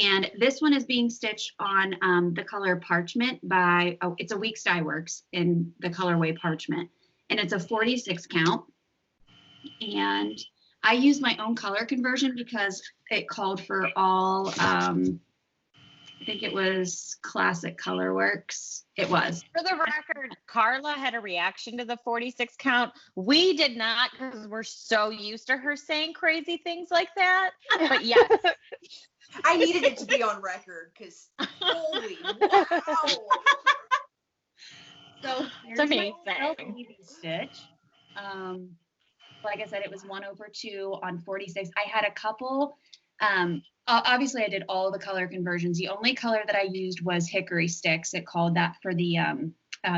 And this one is being stitched on the color Parchment by, it's a Weeks Dye Works in the colorway Parchment. And it's a 46 count. And I used my own color conversion because it called for all, I think it was Classic Colorworks. It was. For the record, Carla had a reaction to the 46 count. We did not, because we're so used to her saying crazy things like that. But yes. I needed it to be on record because holy wow. So It's amazing. Stitch. Like I said, it was 1/2 on 46. I had a couple. Obviously, I did all the color conversions. The only color that I used was Hickory Sticks. It called that for the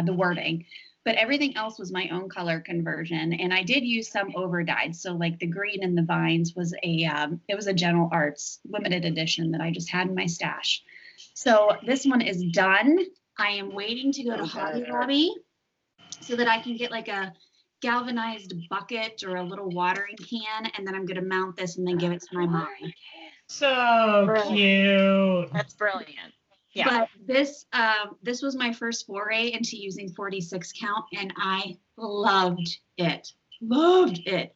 wording, but everything else was my own color conversion. And I did use some over dyed. So like the green in the vines was it was a General Arts limited edition that I just had in my stash. So this one is done. I am waiting to go to Hobby Lobby so that I can get like a galvanized bucket or a little watering can, and then I'm going to mount this and then give it to my mom. So cute. That's brilliant. Yeah. But this was my first foray into using 46 count, and I loved it. Loved it.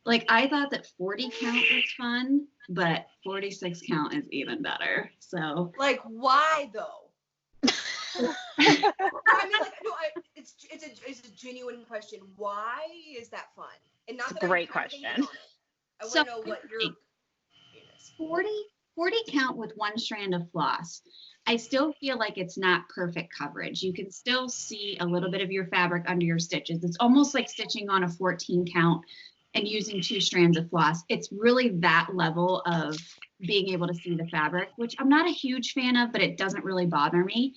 Like I thought that 40 count was fun, but 46 count is even better. So Like why though? I mean, like, no, it's a genuine question. Why is that fun? And not that Great I'm thinking question. on it. I want to know what your 40 count with 1 strand of floss. I still feel like it's not perfect coverage. You can still see a little bit of your fabric under your stitches. It's almost like stitching on a 14 count and using 2 strands of floss. It's really that level of being able to see the fabric, which I'm not a huge fan of, but it doesn't really bother me.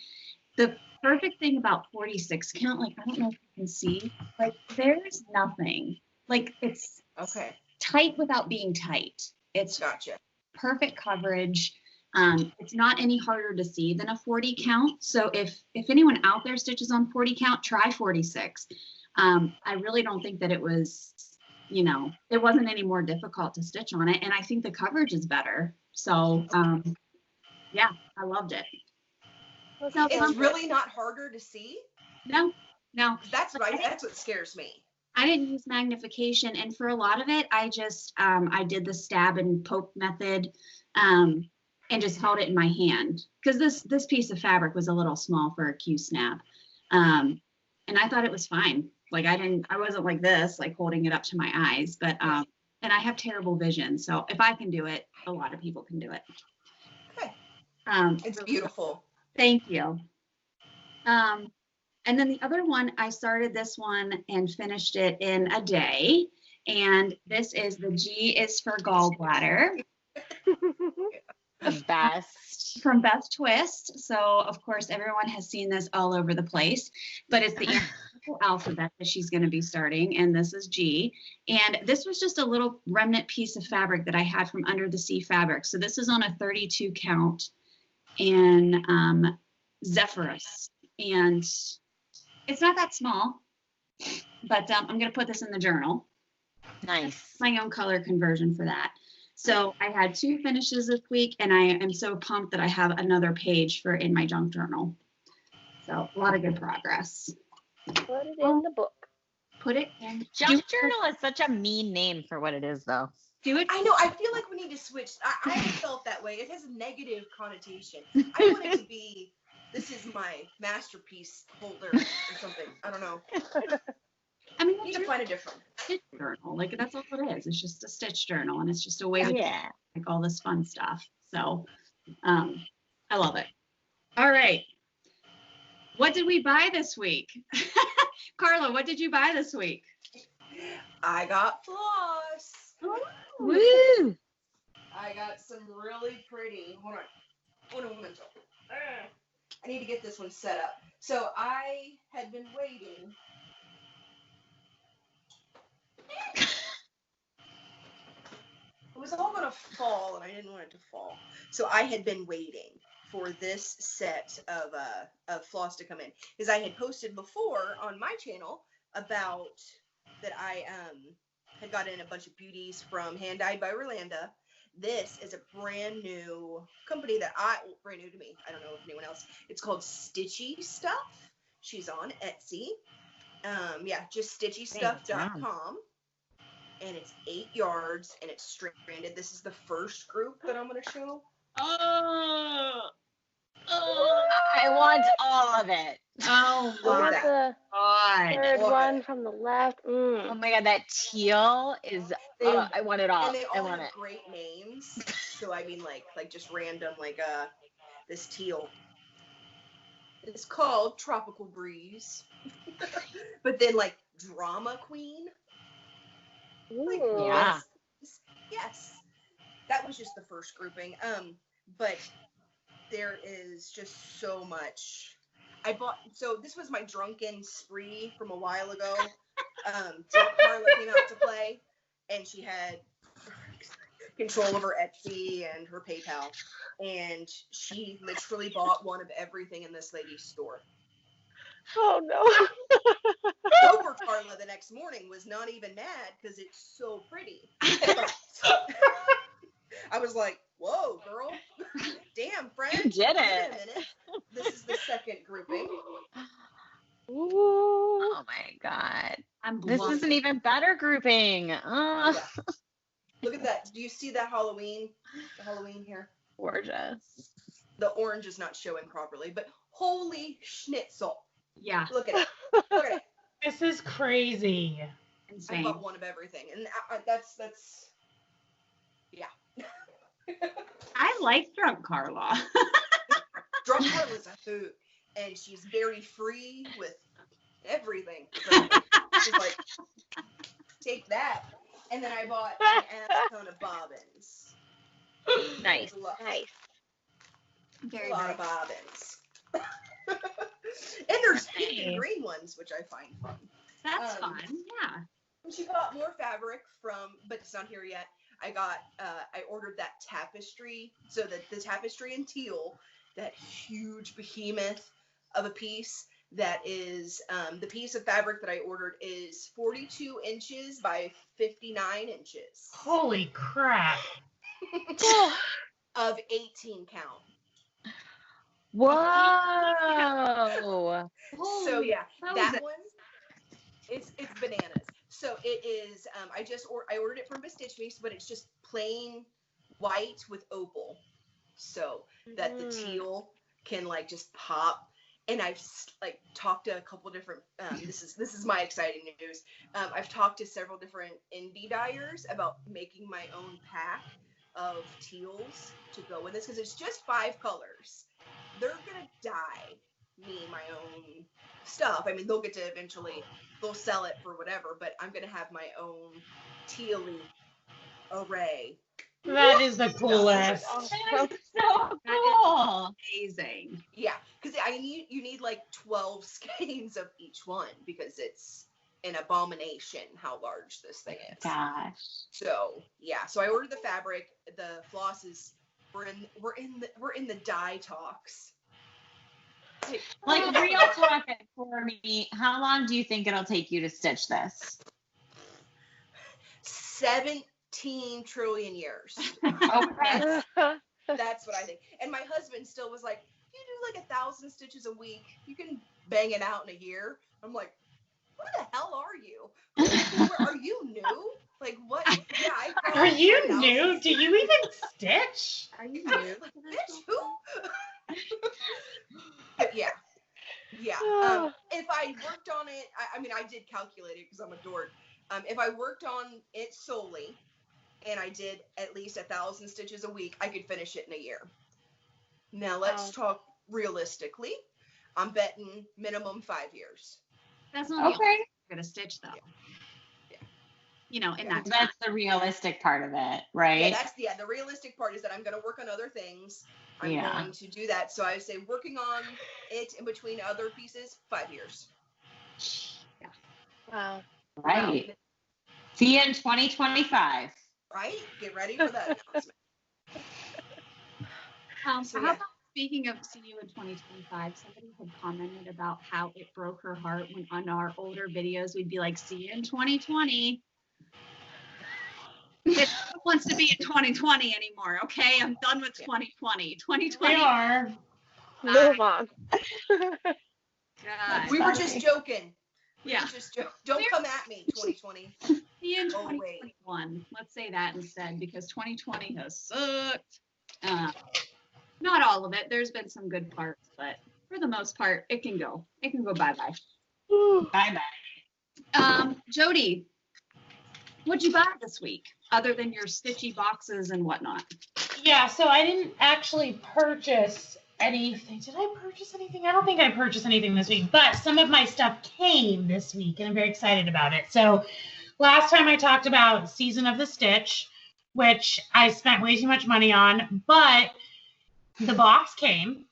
The perfect thing about 46 count, like I don't know if you can see, like there's nothing. Like it's okay. Tight without being tight. It's Gotcha. perfect coverage. It's not any harder to see than a 40 count. So if anyone out there stitches on 40 count, try 46. I really don't think that it was, it wasn't any more difficult to stitch on it. And I think the coverage is better. So yeah, I loved it. It's really not harder to see? No. That's what scares me. I didn't use magnification, and for a lot of it, I just I did the stab and poke method, and just held it in my hand because this piece of fabric was a little small for a Q snap, and I thought it was fine. Like I wasn't like this, like holding it up to my eyes, but and I have terrible vision, so if I can do it, a lot of people can do it. Okay. It's beautiful. Thank you. And then the other one, I started this one and finished it in a day. And this is the G is for Gallbladder. Best. From Beth Twist. So, of course, everyone has seen this all over the place. But it's the alphabet that she's going to be starting. And this is G. And this was just a little remnant piece of fabric that I had from Under the Sea Fabric. So this is on a 32 count in Zephyrus. And it's not that small, but I'm going to put this in the journal. Nice. My own color conversion for that. So I had 2 finishes this week, and I am so pumped that I have another page for in my junk journal. So a lot of good progress. Put it in the book. Put it in. Junk journal is such a mean name for what it is, though. Do it. I know. I feel like we need to switch. I felt that way. It has a negative connotation. I want it to be, this is my masterpiece holder or something. I don't know. I mean, I need to find a different stitch journal. Like, that's all it is. It's just a stitch journal, and it's just a way to like all this fun stuff. So, I love it. All right. What did we buy this week? Carla, what did you buy this week? I got floss. Woo! I got some really pretty. Hold on. Un momento. I need to get this one set up. So I had been waiting. It was all gonna fall, and I didn't want it to fall. So I had been waiting for this set of floss to come in, because I had posted before on my channel about that I had gotten a bunch of beauties from Hand Dyed by Rolanda. This is a brand new company that brand new to me. I don't know if anyone else. It's called Stitchy Stuff. She's on Etsy. Yeah, just stitchystuff.com. And it's 8 yards, and it's stranded. This is the first group that I'm going to show. I want all of it. Oh Look my at the God. third one from the left. Oh my God, that teal is, I want it all. And they I all want have it. great names. So I mean, like just random, like this teal. It's called Tropical Breeze. But then like Drama Queen. Like, Yeah. yes. That was just the first grouping. But there is just so much. So this was my drunken spree from a while ago. Carla came out to play, and she had control over Etsy and her PayPal, and she literally bought one of everything in this lady's store. Oh no. Sober Carla the next morning was not even mad because it's so pretty. I was like, whoa, girl. Damn, friend. You did it. Wait a minute. This is the second grouping. Ooh. Oh my God. This is an even better grouping. Yeah. Look at that. Do you see that Halloween? The Halloween here? Gorgeous. The orange is not showing properly, but holy schnitzel. Yeah. Look at it. Look at it. This is crazy. Insane. I bought one of everything. And that's yeah. I like Drunk Carla. Drunk Carla's a hoot, and she's very free with everything. So she's like, take that. And then I bought an ass ton of bobbins. Nice. Nice. Very A lot nice. of bobbins. And there's pink and green ones, which I find fun. That's fun. Yeah. She got more fabric from, but it's not here yet. I ordered that tapestry. So the tapestry in teal, that huge behemoth of a piece. That is, the piece of fabric that I ordered is 42 inches by 59 inches. Holy crap. Of 18 count. Whoa. So yeah, that it? one, it's bananas. So it is, I ordered it from MIStudioCreate, but it's just plain white with opal. So that the teal can like just pop. And I've like talked to a couple different, this is my exciting news. I've talked to several different indie dyers about making my own pack of teals to go in this, because it's just 5 colors. They're gonna dye me my own stuff. I mean, they'll get to eventually, they'll sell it for whatever, but I'm gonna have my own tealy array. That is the coolest. That is so cool. Amazing. Yeah, because you need like 12 skeins of each one, because it's an abomination how large this thing is. Gosh. So yeah, so I ordered the fabric. The flosses, we're in the dye talks. Like, real talk for me, how long do you think it'll take you to stitch this? 17 trillion years. Okay. That's what I think. And my husband still was like, you do like 1,000 stitches a week, you can bang it out in a year. I'm like, the hell are you? Are you new? Like, what? Yeah, Are you new? Do you even stitch? Are you new? Bitch, who? But yeah. If I worked on it, I mean, I did calculate it because I'm a dork. If I worked on it solely, and I did at least 1,000 stitches a week, I could finish it in a year. Now let's talk realistically. I'm betting minimum 5 years. That's not okay. You're gonna stitch though. Yeah. You know, and that's the realistic part of it, right? Yeah, the realistic part is that I'm gonna work on other things. I'm going to do that. So I would say working on it in between other pieces, 5 years. Yeah. Wow. Right. Wow. See you in 2025. Right? Get ready for that announcement. How about, speaking of see you in 2025, somebody had commented about how it broke her heart when on our older videos we'd be like, see you in 2020. It wants to be in 2020 anymore, okay? I'm done with 2020. 2020. We are. Move on. God. We were just joking. Yeah. Don't come at me, 2020. See you in 2021. Let's say that instead, because 2020 has sucked. Not all of it. There's been some good parts, but for the most part, it can go. It can go bye-bye. Bye-bye. Jody, what'd you buy this week, other than your stitchy boxes and whatnot? Yeah, so I didn't actually purchase anything. Did I purchase anything? I don't think I purchased anything this week, but some of my stuff came this week, and I'm very excited about it. So last time I talked about Season of the Stitch, which I spent way too much money on, but the box came.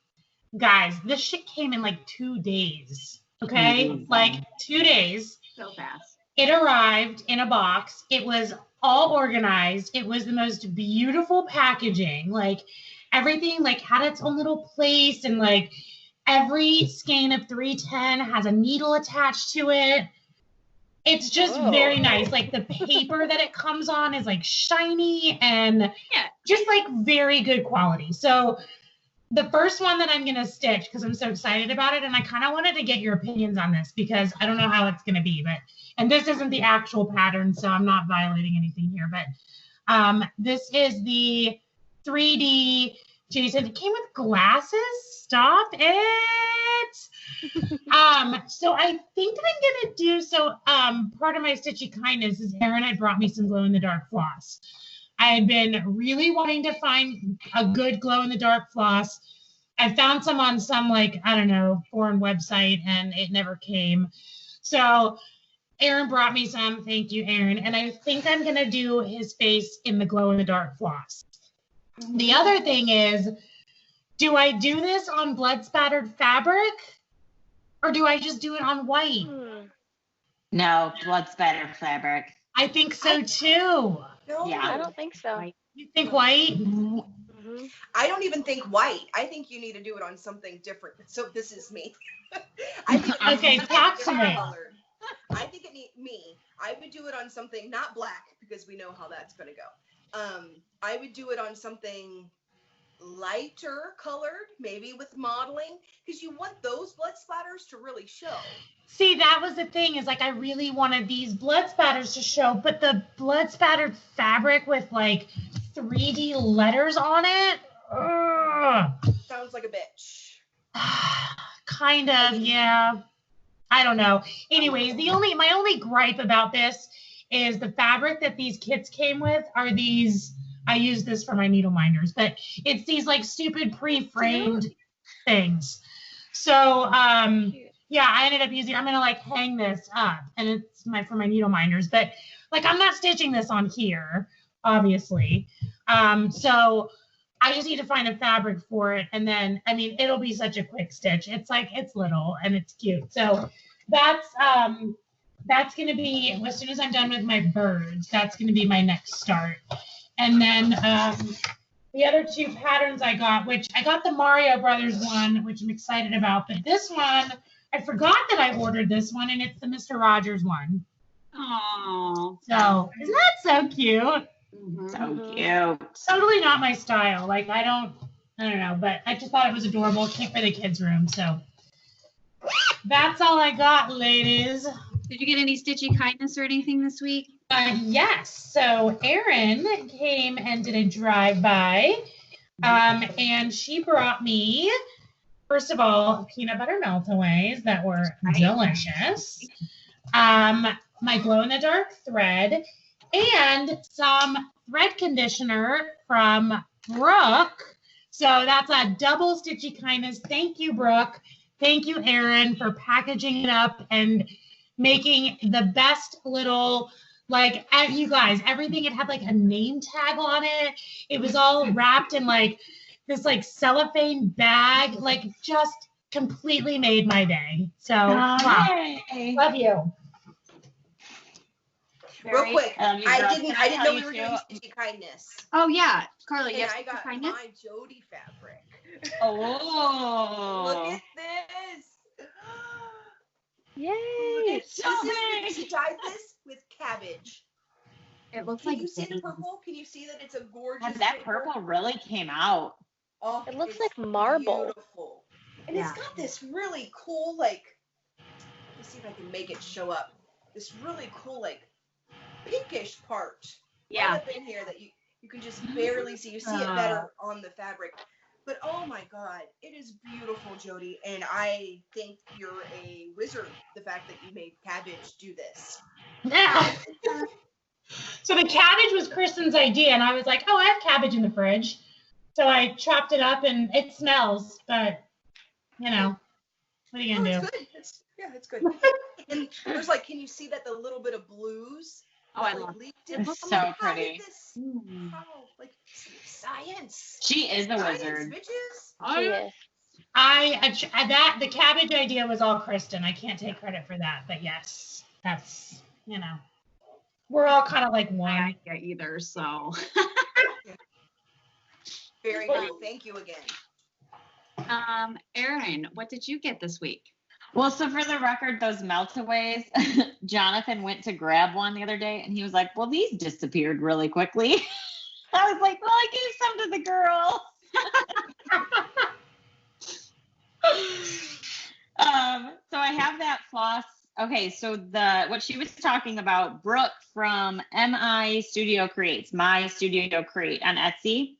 Guys, this shit came in like 2 days. Okay? Mm-hmm. Like 2 days. So fast. It arrived in a box. It was all organized. It was the most beautiful packaging. Like everything like had its own little place, and like every skein of 310 has a needle attached to it. It's just very nice. Like the paper that it comes on is like shiny and just like very good quality. So the first one that I'm going to stitch, because I'm so excited about it, and I kind of wanted to get your opinions on this because I don't know how it's going to be, and this isn't the actual pattern, so I'm not violating anything here, but this is the 3D Jason. It came with glasses. Stop it. So I think that I'm going to do, part of my stitchy kindness is Erin had brought me some glow-in-the-dark floss. I had been really wanting to find a good glow-in-the-dark floss. I found some on some, like, I don't know, foreign website, and it never came. So Erin brought me some. Thank you, Erin. And I think I'm going to do his face in the glow-in-the-dark floss. The other thing is, do I do this on blood-spattered fabric, or do I just do it on white? No, blood-spattered fabric. I think so, too. No, yeah. I don't think so. You think white? Mm-hmm. I don't even think white. I think you need to do it on something different. So this is me. Okay, talk to me. I think I would do it on something not black, because we know how that's going to go. I would do it on something lighter colored, maybe with modeling, because you want those blood splatters to really show. See, that was the thing, is like I really wanted these blood spatters to show, but the blood spattered fabric with like 3D letters on it. Sounds like a bitch. Kind of, yeah. I don't know. Anyways, my only gripe about this is the fabric that these kits came with are these. I use this for my Needleminders, but it's these like stupid pre-framed things. So yeah, I ended up I'm gonna like hang this up, and it's for my Needleminders, but like I'm not stitching this on here, obviously. So I just need to find a fabric for it, and then I mean it'll be such a quick stitch. It's like it's little and it's cute. So that's gonna be, as soon as I'm done with my birds, that's gonna be my next start. And then the other two patterns I got, which I got the Mario Brothers one, which I'm excited about. But this one, I forgot that I ordered this one, and it's the Mr. Rogers one. Oh. So, isn't that so cute? Mm-hmm. So cute. Totally not my style. Like, I don't know, but I just thought it was adorable. Cute for the kids' room. So, that's all I got, ladies. Did you get any stitchy kindness or anything this week? Yes. So Erin came and did a drive-by, and she brought me, first of all, peanut butter meltaways that were delicious, my glow-in-the-dark thread, and some thread conditioner from Brooke. So that's a double stitchy kindness. Thank you, Brooke. Thank you, Erin, for packaging it up and making the best little, like, you guys, everything, it had like a name tag on it. It was all wrapped in like this like cellophane bag, like just completely made my day. So love you. Real quick, I didn't know we were doing stitchy kindness. Oh yeah, Carla, And yes. I got kindness? my Jody fabric. Oh. Look at this. Yay! She dyed this with cabbage. It looks Can like you see the purple? Can you see that it's a gorgeous That purple really came out. Oh, It looks it's like marble. Beautiful. And it's got this really cool, like, let me see if I can make it show up. This really cool, like, pinkish part. Yeah. Right up in here that you can just barely see. You see it better on the fabric. But oh my God, it is beautiful, Jody. And I think you're a wizard, the fact that you made cabbage do this. Yeah. So the cabbage was Kristen's idea, and I was like, oh, I have cabbage in the fridge. So I chopped it up, and it smells, but, you know, what are you going to do? It's good. It's good. And there's like, can you see that the little bit of blues? Oh, I love it. It's so pretty. Like science. She is a Science, wizard. Bitches. She is. The cabbage idea was all Kristen. I can't take credit for that, but yes, that's, you know, we're all kind of like one. Yeah, either, so. Very cool. Thank you again. Erin, what did you get this week? Well, so for the record, those meltaways, Jonathan went to grab one the other day, and he was like, well, these disappeared really quickly. I was like, well, I gave some to the girl. So I have that floss. Okay, so what she was talking about, Brooke from MIStudioCreate on Etsy.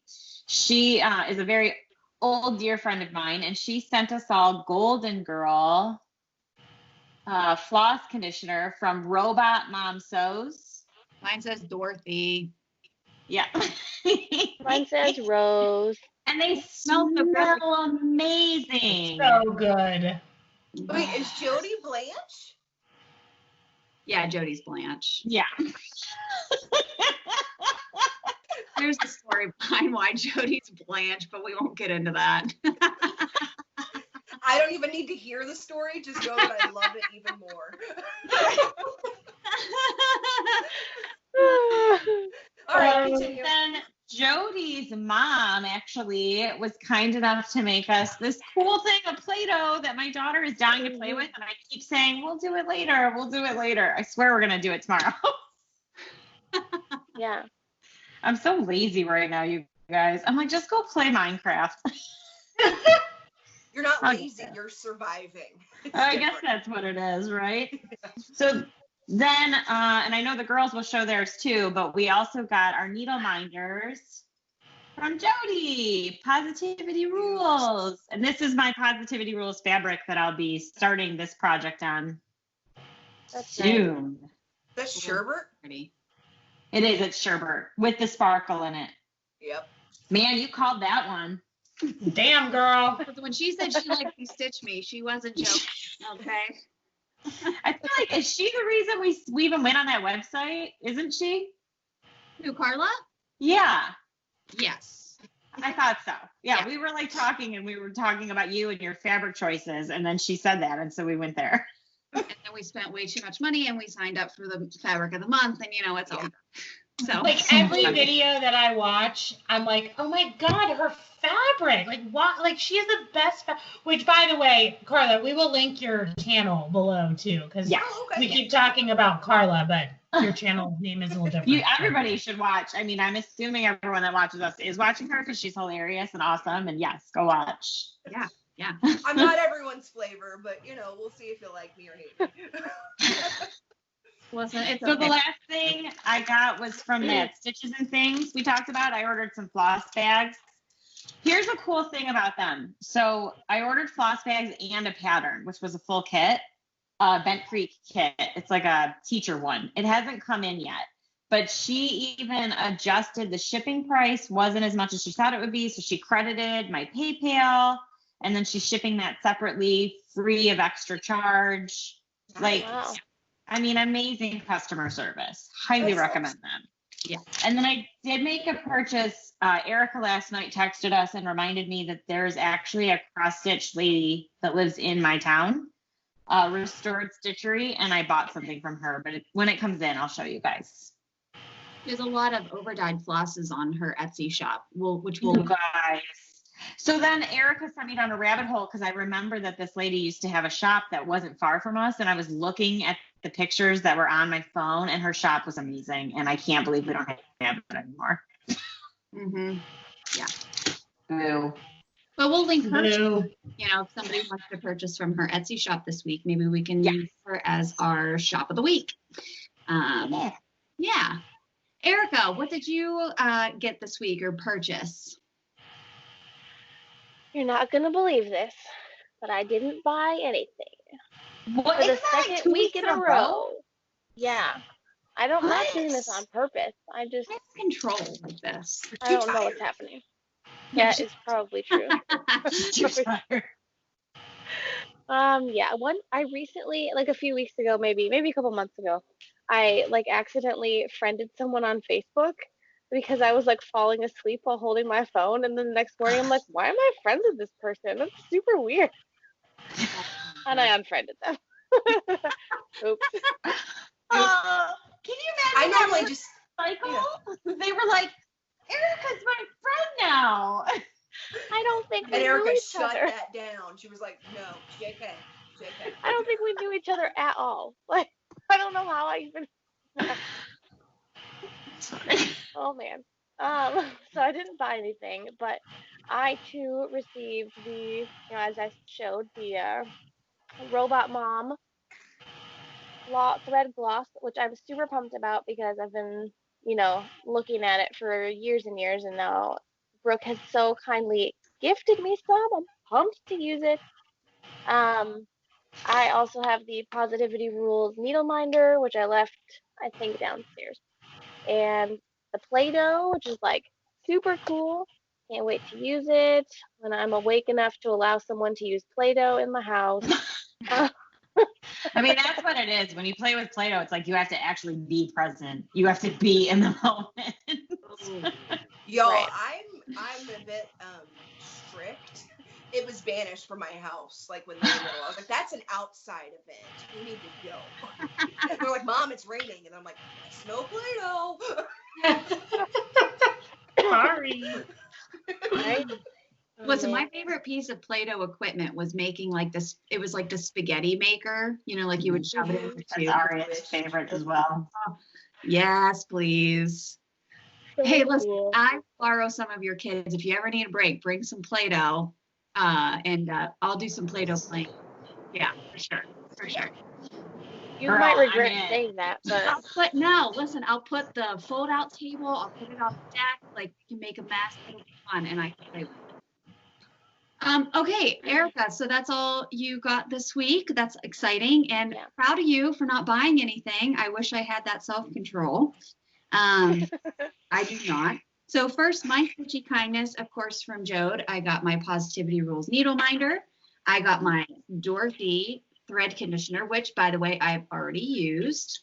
She is a very old dear friend of mine, and she sent us all Golden Girl floss conditioner from Robot Mom Sews. Mine says Dorothy. Yeah. Mine says Rose. And they smell amazing. So good. Wait, is Jody Blanche? Yeah, Jody's Blanche. Yeah. There's a story behind why Jody's Blanche, but we won't get into that. I don't even need to hear the story. Just know that I love it even more. All right, continue. Then Jody's mom actually was kind enough to make us this cool thing of Play-Doh that my daughter is dying to play with, and I keep saying, we'll do it later. We'll do it later. I swear we're going to do it tomorrow. Yeah. I'm so lazy right now, you guys. I'm like, just go play Minecraft. You're not lazy, you're surviving. I guess that's what it is, right? So then, and I know the girls will show theirs too, but we also got our Needleminders from Jody, Positivity Rules. And this is my Positivity Rules fabric that I'll be starting this project on soon. That's sherbet? Pretty. It is, it's sherbet with the sparkle in it. Yep. Man, you called that one. Damn, girl. When she said she liked to stitch me, she wasn't joking. Okay. I feel like, is she the reason we even went on that website? Isn't she? Who, Carla? Yeah. Yes. I thought so. Yeah, we were like talking, and we were talking about you and your fabric choices, and then she said that, and so we went there. And then we spent way too much money, and we signed up for the fabric of the month, and it's all. So like every video that I watch, I'm like, oh my God, her fabric. Like what? Like she is the best. Which, by the way, Carla, we will link your channel below too, because we keep talking about Carla, but your channel name is a little different. Everybody should watch. I mean, I'm assuming everyone that watches us is watching her because she's hilarious and awesome. And yes, go watch. Yeah. I'm not everyone's flavor, but we'll see if you like me or hate me. Listen, it's So okay. the last thing I got was from that Stitches and Things we talked about. I ordered some floss bags. Here's a cool thing about them. So I ordered floss bags and a pattern, which was a full kit, Bent Creek kit. It's like a teacher one. It hasn't come in yet, but she even adjusted the shipping price. Wasn't as much as she thought it would be. So she credited my PayPal, and then she's shipping that separately, free of extra charge. Like, Wow. I mean, amazing customer service. Highly recommend them. Yeah. And then I did make a purchase. Erica last night texted us and reminded me that there's actually a cross-stitch lady that lives in my town, RestoredStitchery, and I bought something from her. But when it comes in, I'll show you guys. There's a lot of overdyed flosses on her Etsy shop, which You will guys. So then Erica sent me down a rabbit hole because I remember that this lady used to have a shop that wasn't far from us, and I was looking at the pictures that were on my phone, and her shop was amazing, and I can't believe we don't have it anymore. Mm-hmm. Yeah. Boo. But we'll link her. Boo. You know, if somebody wants to purchase from her Etsy shop this week, maybe we can Yes. use her as our shop of the week. Yeah. Erica, what did you get this week or purchase? You're not gonna believe this, but I didn't buy anything What for the isn't that like second 2 week weeks in a row. Yeah, I'm not doing this on purpose. I just Have control like this. I don't know what's happening. That is probably true. Too tired. Yeah, I recently, like a few weeks ago, maybe a couple months ago, I like accidentally friended someone on Facebook because I was like falling asleep while holding my phone, and then the next morning I'm like, why am I friends with this person? That's super weird. And I unfriended them. Oops. Can you imagine? I normally just cycle. They were like, Erica's my friend now. I don't think we and knew Erica each shut other. that down. She was like, no, JK. I don't think we knew each other at all. Like, I don't know how I even. Oh man. So I didn't buy anything, but I too received as I showed, the Robot Mom thread gloss, which I was super pumped about because I've been, looking at it for years and years, and now Brooke has so kindly gifted me some. I'm pumped to use it. I also have the Positivity Rules Needleminder, which I left, I think, downstairs. And the Play-Doh, which is like super cool. Can't wait to use it when I'm awake enough to allow someone to use Play-Doh in the house. I mean, that's what it is. When you play with Play-Doh, it's like you have to actually be present. You have to be in the moment. Y'all, Right. I'm a bit strict. It was banished from my house, like when they were little. I was like, that's an outside event. We need to go. They're like, Mom, it's raining. And I'm like, I smell Play-Doh. Sorry. Right? Listen, my favorite piece of Play-Doh equipment was making like this. It was like the spaghetti maker, like you would shove it in the That's tube. Aria's favorite as well. Yes, please. So Hey, listen, cool. I borrow some of your kids. If you ever need a break, bring some Play-Doh, and I'll do some Play-Doh playing. Yeah, for sure. You Girl, might I'm regret in. saying that, but I'll put the fold-out table. I'll put it on the deck. Like you can make a mess. It'll be fun, and I can play with it. Okay, Erica, so that's all you got this week. That's exciting, and proud of you for not buying anything. I wish I had that self-control. I do not. So first, my Stitchy Kindness, of course, from Jode. I got my Positivity Rules Needleminder. I got my Dorothy thread conditioner, which, by the way, I've already used.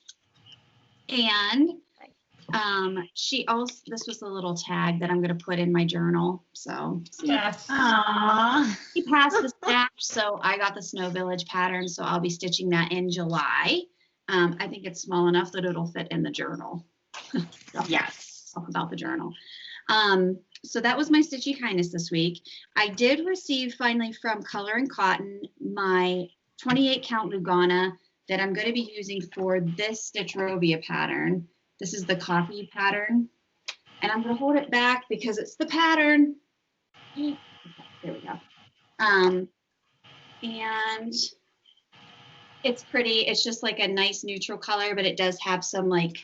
And she also, this was the little tag that I'm going to put in my journal. So Yes. Aww. she passed the stash, so I got the Snow Village pattern, so I'll be stitching that in July. I think it's small enough that it'll fit in the journal. Yes. About the journal. So that was my Stitchy Kindness this week. I did receive finally from Color and Cotton my 28 count Lugana that I'm going to be using for this Stitchrovia pattern. This is the coffee pattern, and I'm going to hold it back because it's the pattern. There we go. And It's pretty. It's just like a nice neutral color, but it does have some like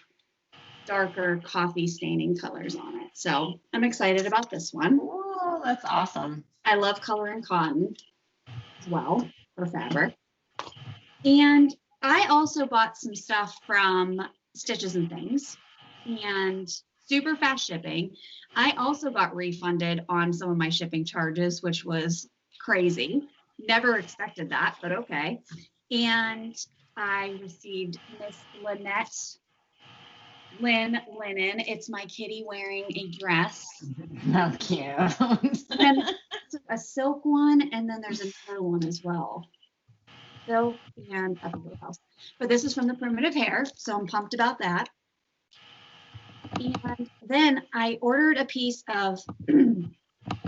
darker coffee staining colors on it. So I'm excited about this one. Oh, that's awesome. I love coloring cotton as well for fabric. And I also bought some stuff from Stitches and Things and super fast shipping. I also got refunded on some of my shipping charges, which was crazy. Never expected that, but okay. And I received Miss Lynn Linen. It's my kitty wearing a dress. How cute. And a silk one, and then there's another one as well. Silk and everything else. But this is from the Primitive Hair, so I'm pumped about that. And then I ordered a piece of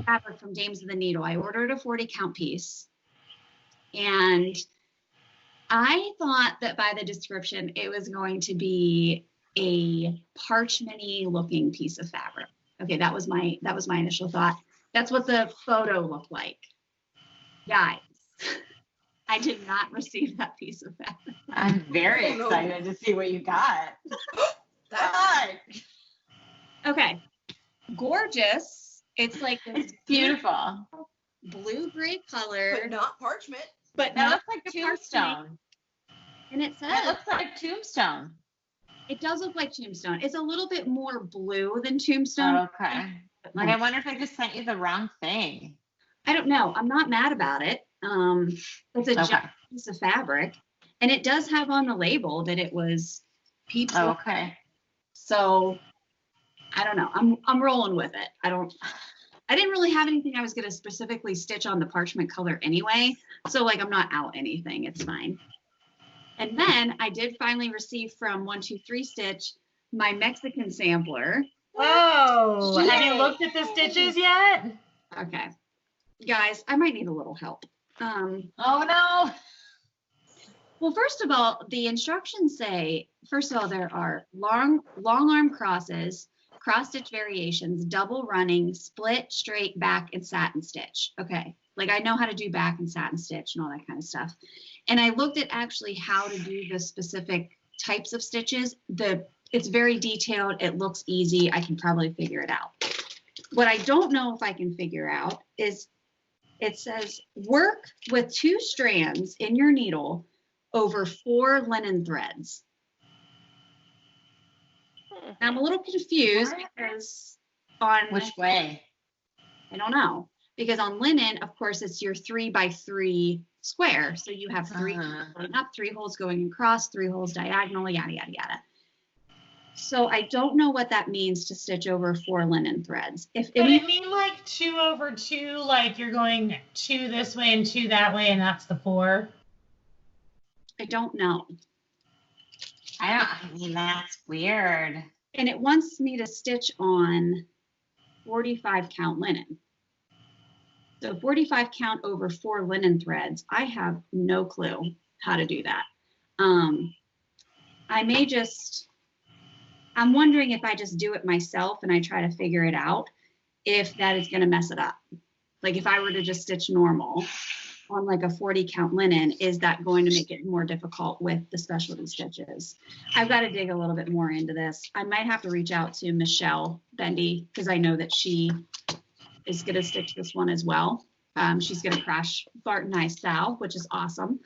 fabric from Dames of the Needle. I ordered a 40 count piece. And I thought that by the description, it was going to be a parchment-y looking piece of fabric. Okay, that was my initial thought. That's what the photo looked like. Guys, I did not receive that piece of fabric. I'm very excited to see what you got. Okay, gorgeous. It's like this Beautiful. blue-gray color. But not parchment. But That not looks like the Tombstone. parchment. And it That says, looks like Tombstone. it does look like Tombstone. It's a little bit more blue than Tombstone. Okay. Like, I wonder if I just sent you the wrong thing. I don't know. I'm not mad about it. It's a giant piece of fabric. And it does have on the label that it was peach. Oh, okay. So I don't know. I'm rolling with it. I didn't really have anything I was going to specifically stitch on the parchment color anyway. So like, I'm not out anything. It's fine. And then I did finally receive from 123 Stitch my Mexican sampler. Oh, have you looked at the stitches yet? Okay. Guys, I might need a little help. Oh no. Well, first of all, the instructions say, first of all, there are long arm crosses, cross stitch variations, double running, split, straight, back, and satin stitch. Okay. Like I know how to do back and satin stitch and all that kind of stuff. And I looked at actually how to do the specific types of stitches. It's very detailed. It looks easy. I can probably figure it out. What I don't know if I can figure out is it says work with 2 strands in your needle over 4 linen threads. And I'm a little confused because on Which way? I don't know. Because on linen, of course, it's your 3 by 3 square. So you have 3 holes going up, 3 holes going across, 3 holes diagonal, yada, yada, yada. So I don't know what that means to stitch over 4 linen threads. But it mean like 2 over 2, like you're going 2 this way and 2 that way, and that's the 4? I don't know. I mean, that's weird. And it wants me to stitch on 45 count linen. So 45 count over 4 linen threads. I have no clue how to do that. I'm wondering if I just do it myself and I try to figure it out, if that is going to mess it up. Like if I were to just stitch normal on like a 40 count linen, is that going to make it more difficult with the specialty stitches? I've got to dig a little bit more into this. I might have to reach out to Michelle Bendy because I know that she is going to stitch this one as well. She's going to crash Bart and I style, which is awesome.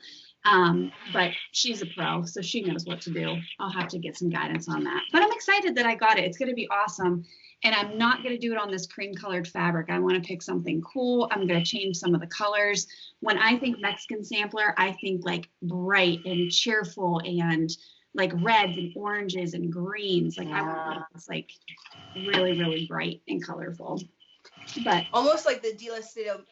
But she's a pro, so she knows what to do. I'll have to get some guidance on that. But I'm excited that I got it. It's going to be awesome. And I'm not going to do it on this cream colored fabric. I want to pick something cool. I'm going to change some of the colors. When I think Mexican sampler, I think like bright and cheerful and like reds and oranges and greens. Like I want it's like really, really bright and colorful. But almost like the Dia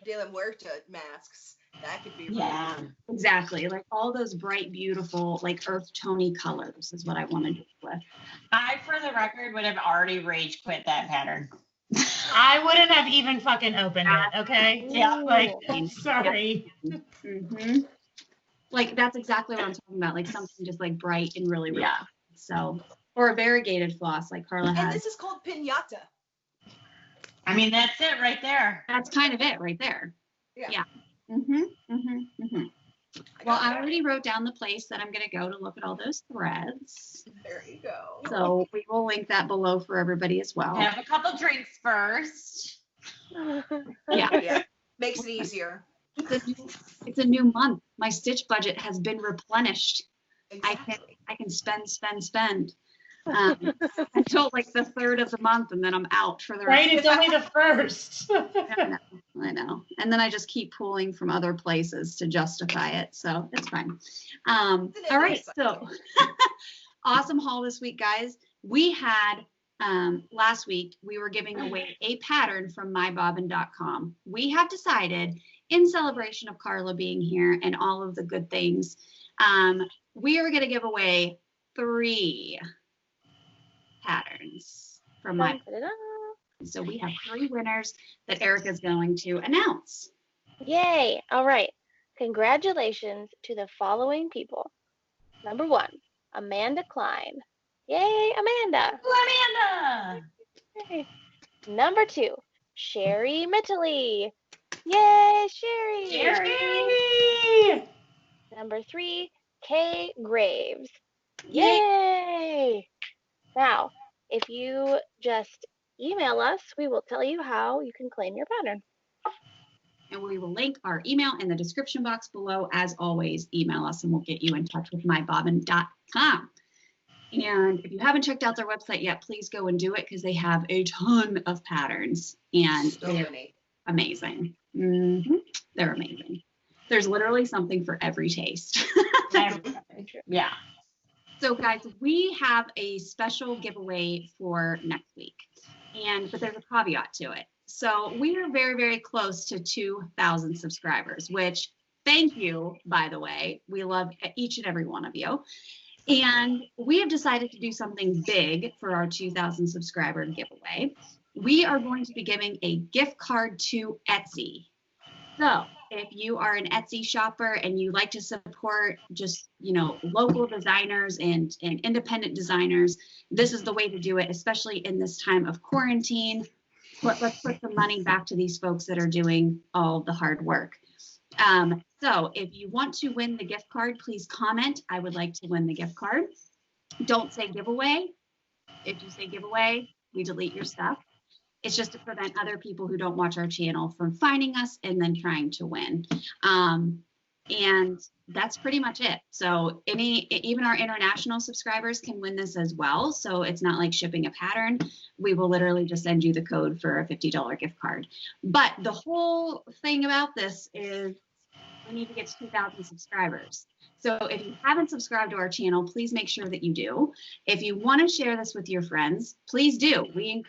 de la Muerta masks. That could be really exactly. Like all those bright, beautiful, like earth tony colors is what I want to do with. I, for the record, would have already rage quit that pattern. I wouldn't have even fucking opened it, okay? Yeah. Like, sorry. Mm-hmm. Like, that's exactly what I'm talking about. Like something just like bright and really, really so, or a variegated floss like Carla has. And this is called pinata. I mean, that's it right there. That's kind of it right there. Yeah. Mm-hmm. Mm-hmm. Mm-hmm. Well, I already wrote down the place that I'm going to go to look at all those threads. There you go. So we will link that below for everybody as well. Have a couple drinks first. Yeah. Makes it easier. It's a new month. My stitch budget has been replenished. Exactly. I can spend until like the 3rd of the month, and then I'm out for the rest. Right? It's only the 1st. I know. And then I just keep pulling from other places to justify it. So it's fine. All right. So awesome haul this week, guys. We had last week, we were giving away a pattern from mybobbin.com. We have decided, in celebration of Carla being here and all of the good things, we are going to give away 3 patterns from my. So we have 3 winners that Erica's going to announce. Yay! All right. Congratulations to the following people. Number 1, Amanda Klein. Yay, Amanda! Amanda! Yay. Number 2, Sherry Mitterly. Yay, Sherry! Yay! Number 3, Kay Graves. Yay! Now, if you just email us, we will tell you how you can claim your pattern. And we will link our email in the description box below. As always, email us and we'll get you in touch with mybobbin.com. And if you haven't checked out their website yet, please go and do it because they have a ton of patterns and So many. Amazing. They're amazing. There's literally something for every taste. Yeah. So guys, we have a special giveaway for next week, but there's a caveat to it. So we are very, very close to 2,000 subscribers, which thank you, by the way. We love each and every one of you. And we have decided to do something big for our 2,000 subscriber giveaway. We are going to be giving a gift card to Etsy. So if you are an Etsy shopper and you like to support just, local designers and independent designers, this is the way to do it, especially in this time of quarantine. Let's put some money back to these folks that are doing all the hard work. So if you want to win the gift card, please comment, I would like to win the gift card. Don't say giveaway. If you say giveaway, we delete your stuff. It's just to prevent other people who don't watch our channel from finding us and then trying to win. And that's pretty much it. So even our international subscribers can win this as well. So it's not like shipping a pattern. We will literally just send you the code for a $50 gift card. But the whole thing about this is we need to get to 2,000 subscribers. So if you haven't subscribed to our channel, please make sure that you do. If you want to share this with your friends, please do. We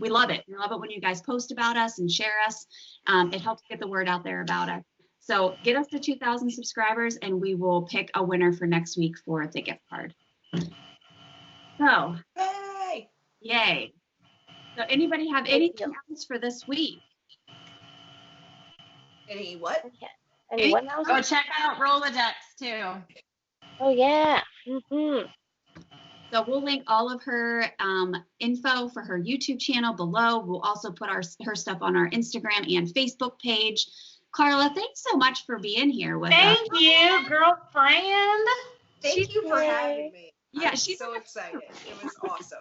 love it. We love it when you guys post about us and share us. It helps get the word out there about us. So get us to 2,000 subscribers and we will pick a winner for next week for the gift card. So, yay. So anybody have anything else for this week? Any what? Anyone else? Go check out ROLADEX too. Oh, yeah. So we'll link all of her info for her YouTube channel below. We'll also put her stuff on our Instagram and Facebook page. Carla, thanks so much for being here with us. Thank you, girlfriend. Thank you for having me. Yeah, she's so excited. It was awesome.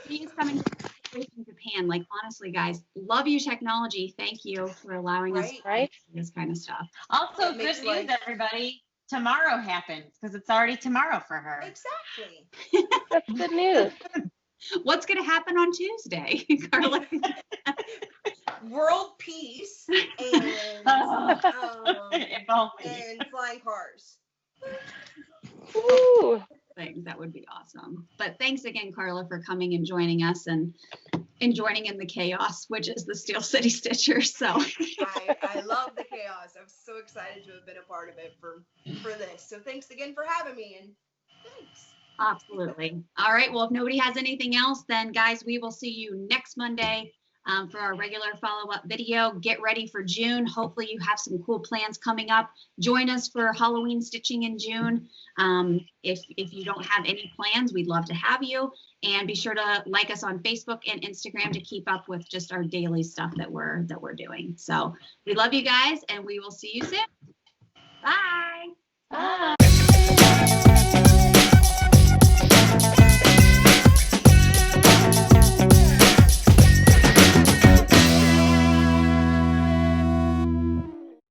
She's coming from Japan. Like, honestly, guys, love you, technology. Thank you for allowing us to do this kind of stuff. Also, good news, everybody. Tomorrow happens because it's already tomorrow for her. Exactly. That's good news. What's going to happen on Tuesday, Carla? World peace and flying cars. Ooh. That would be awesome. But thanks again, Carla, for coming and joining us and joining in the chaos, which is the Steel City Stitchers. So I love the chaos. I'm so excited to have been a part of it for this. So thanks again for having me, and thanks. Absolutely. All right. Well, if nobody has anything else, then guys, we will see you next Monday for our regular follow-up video. Get ready for June. Hopefully you have some cool plans coming up. Join us for Halloween stitching in June. If you don't have any plans, we'd love to have you. And be sure to like us on Facebook and Instagram to keep up with just our daily stuff that we're doing. So we love you guys, and we will see you soon. Bye. Bye.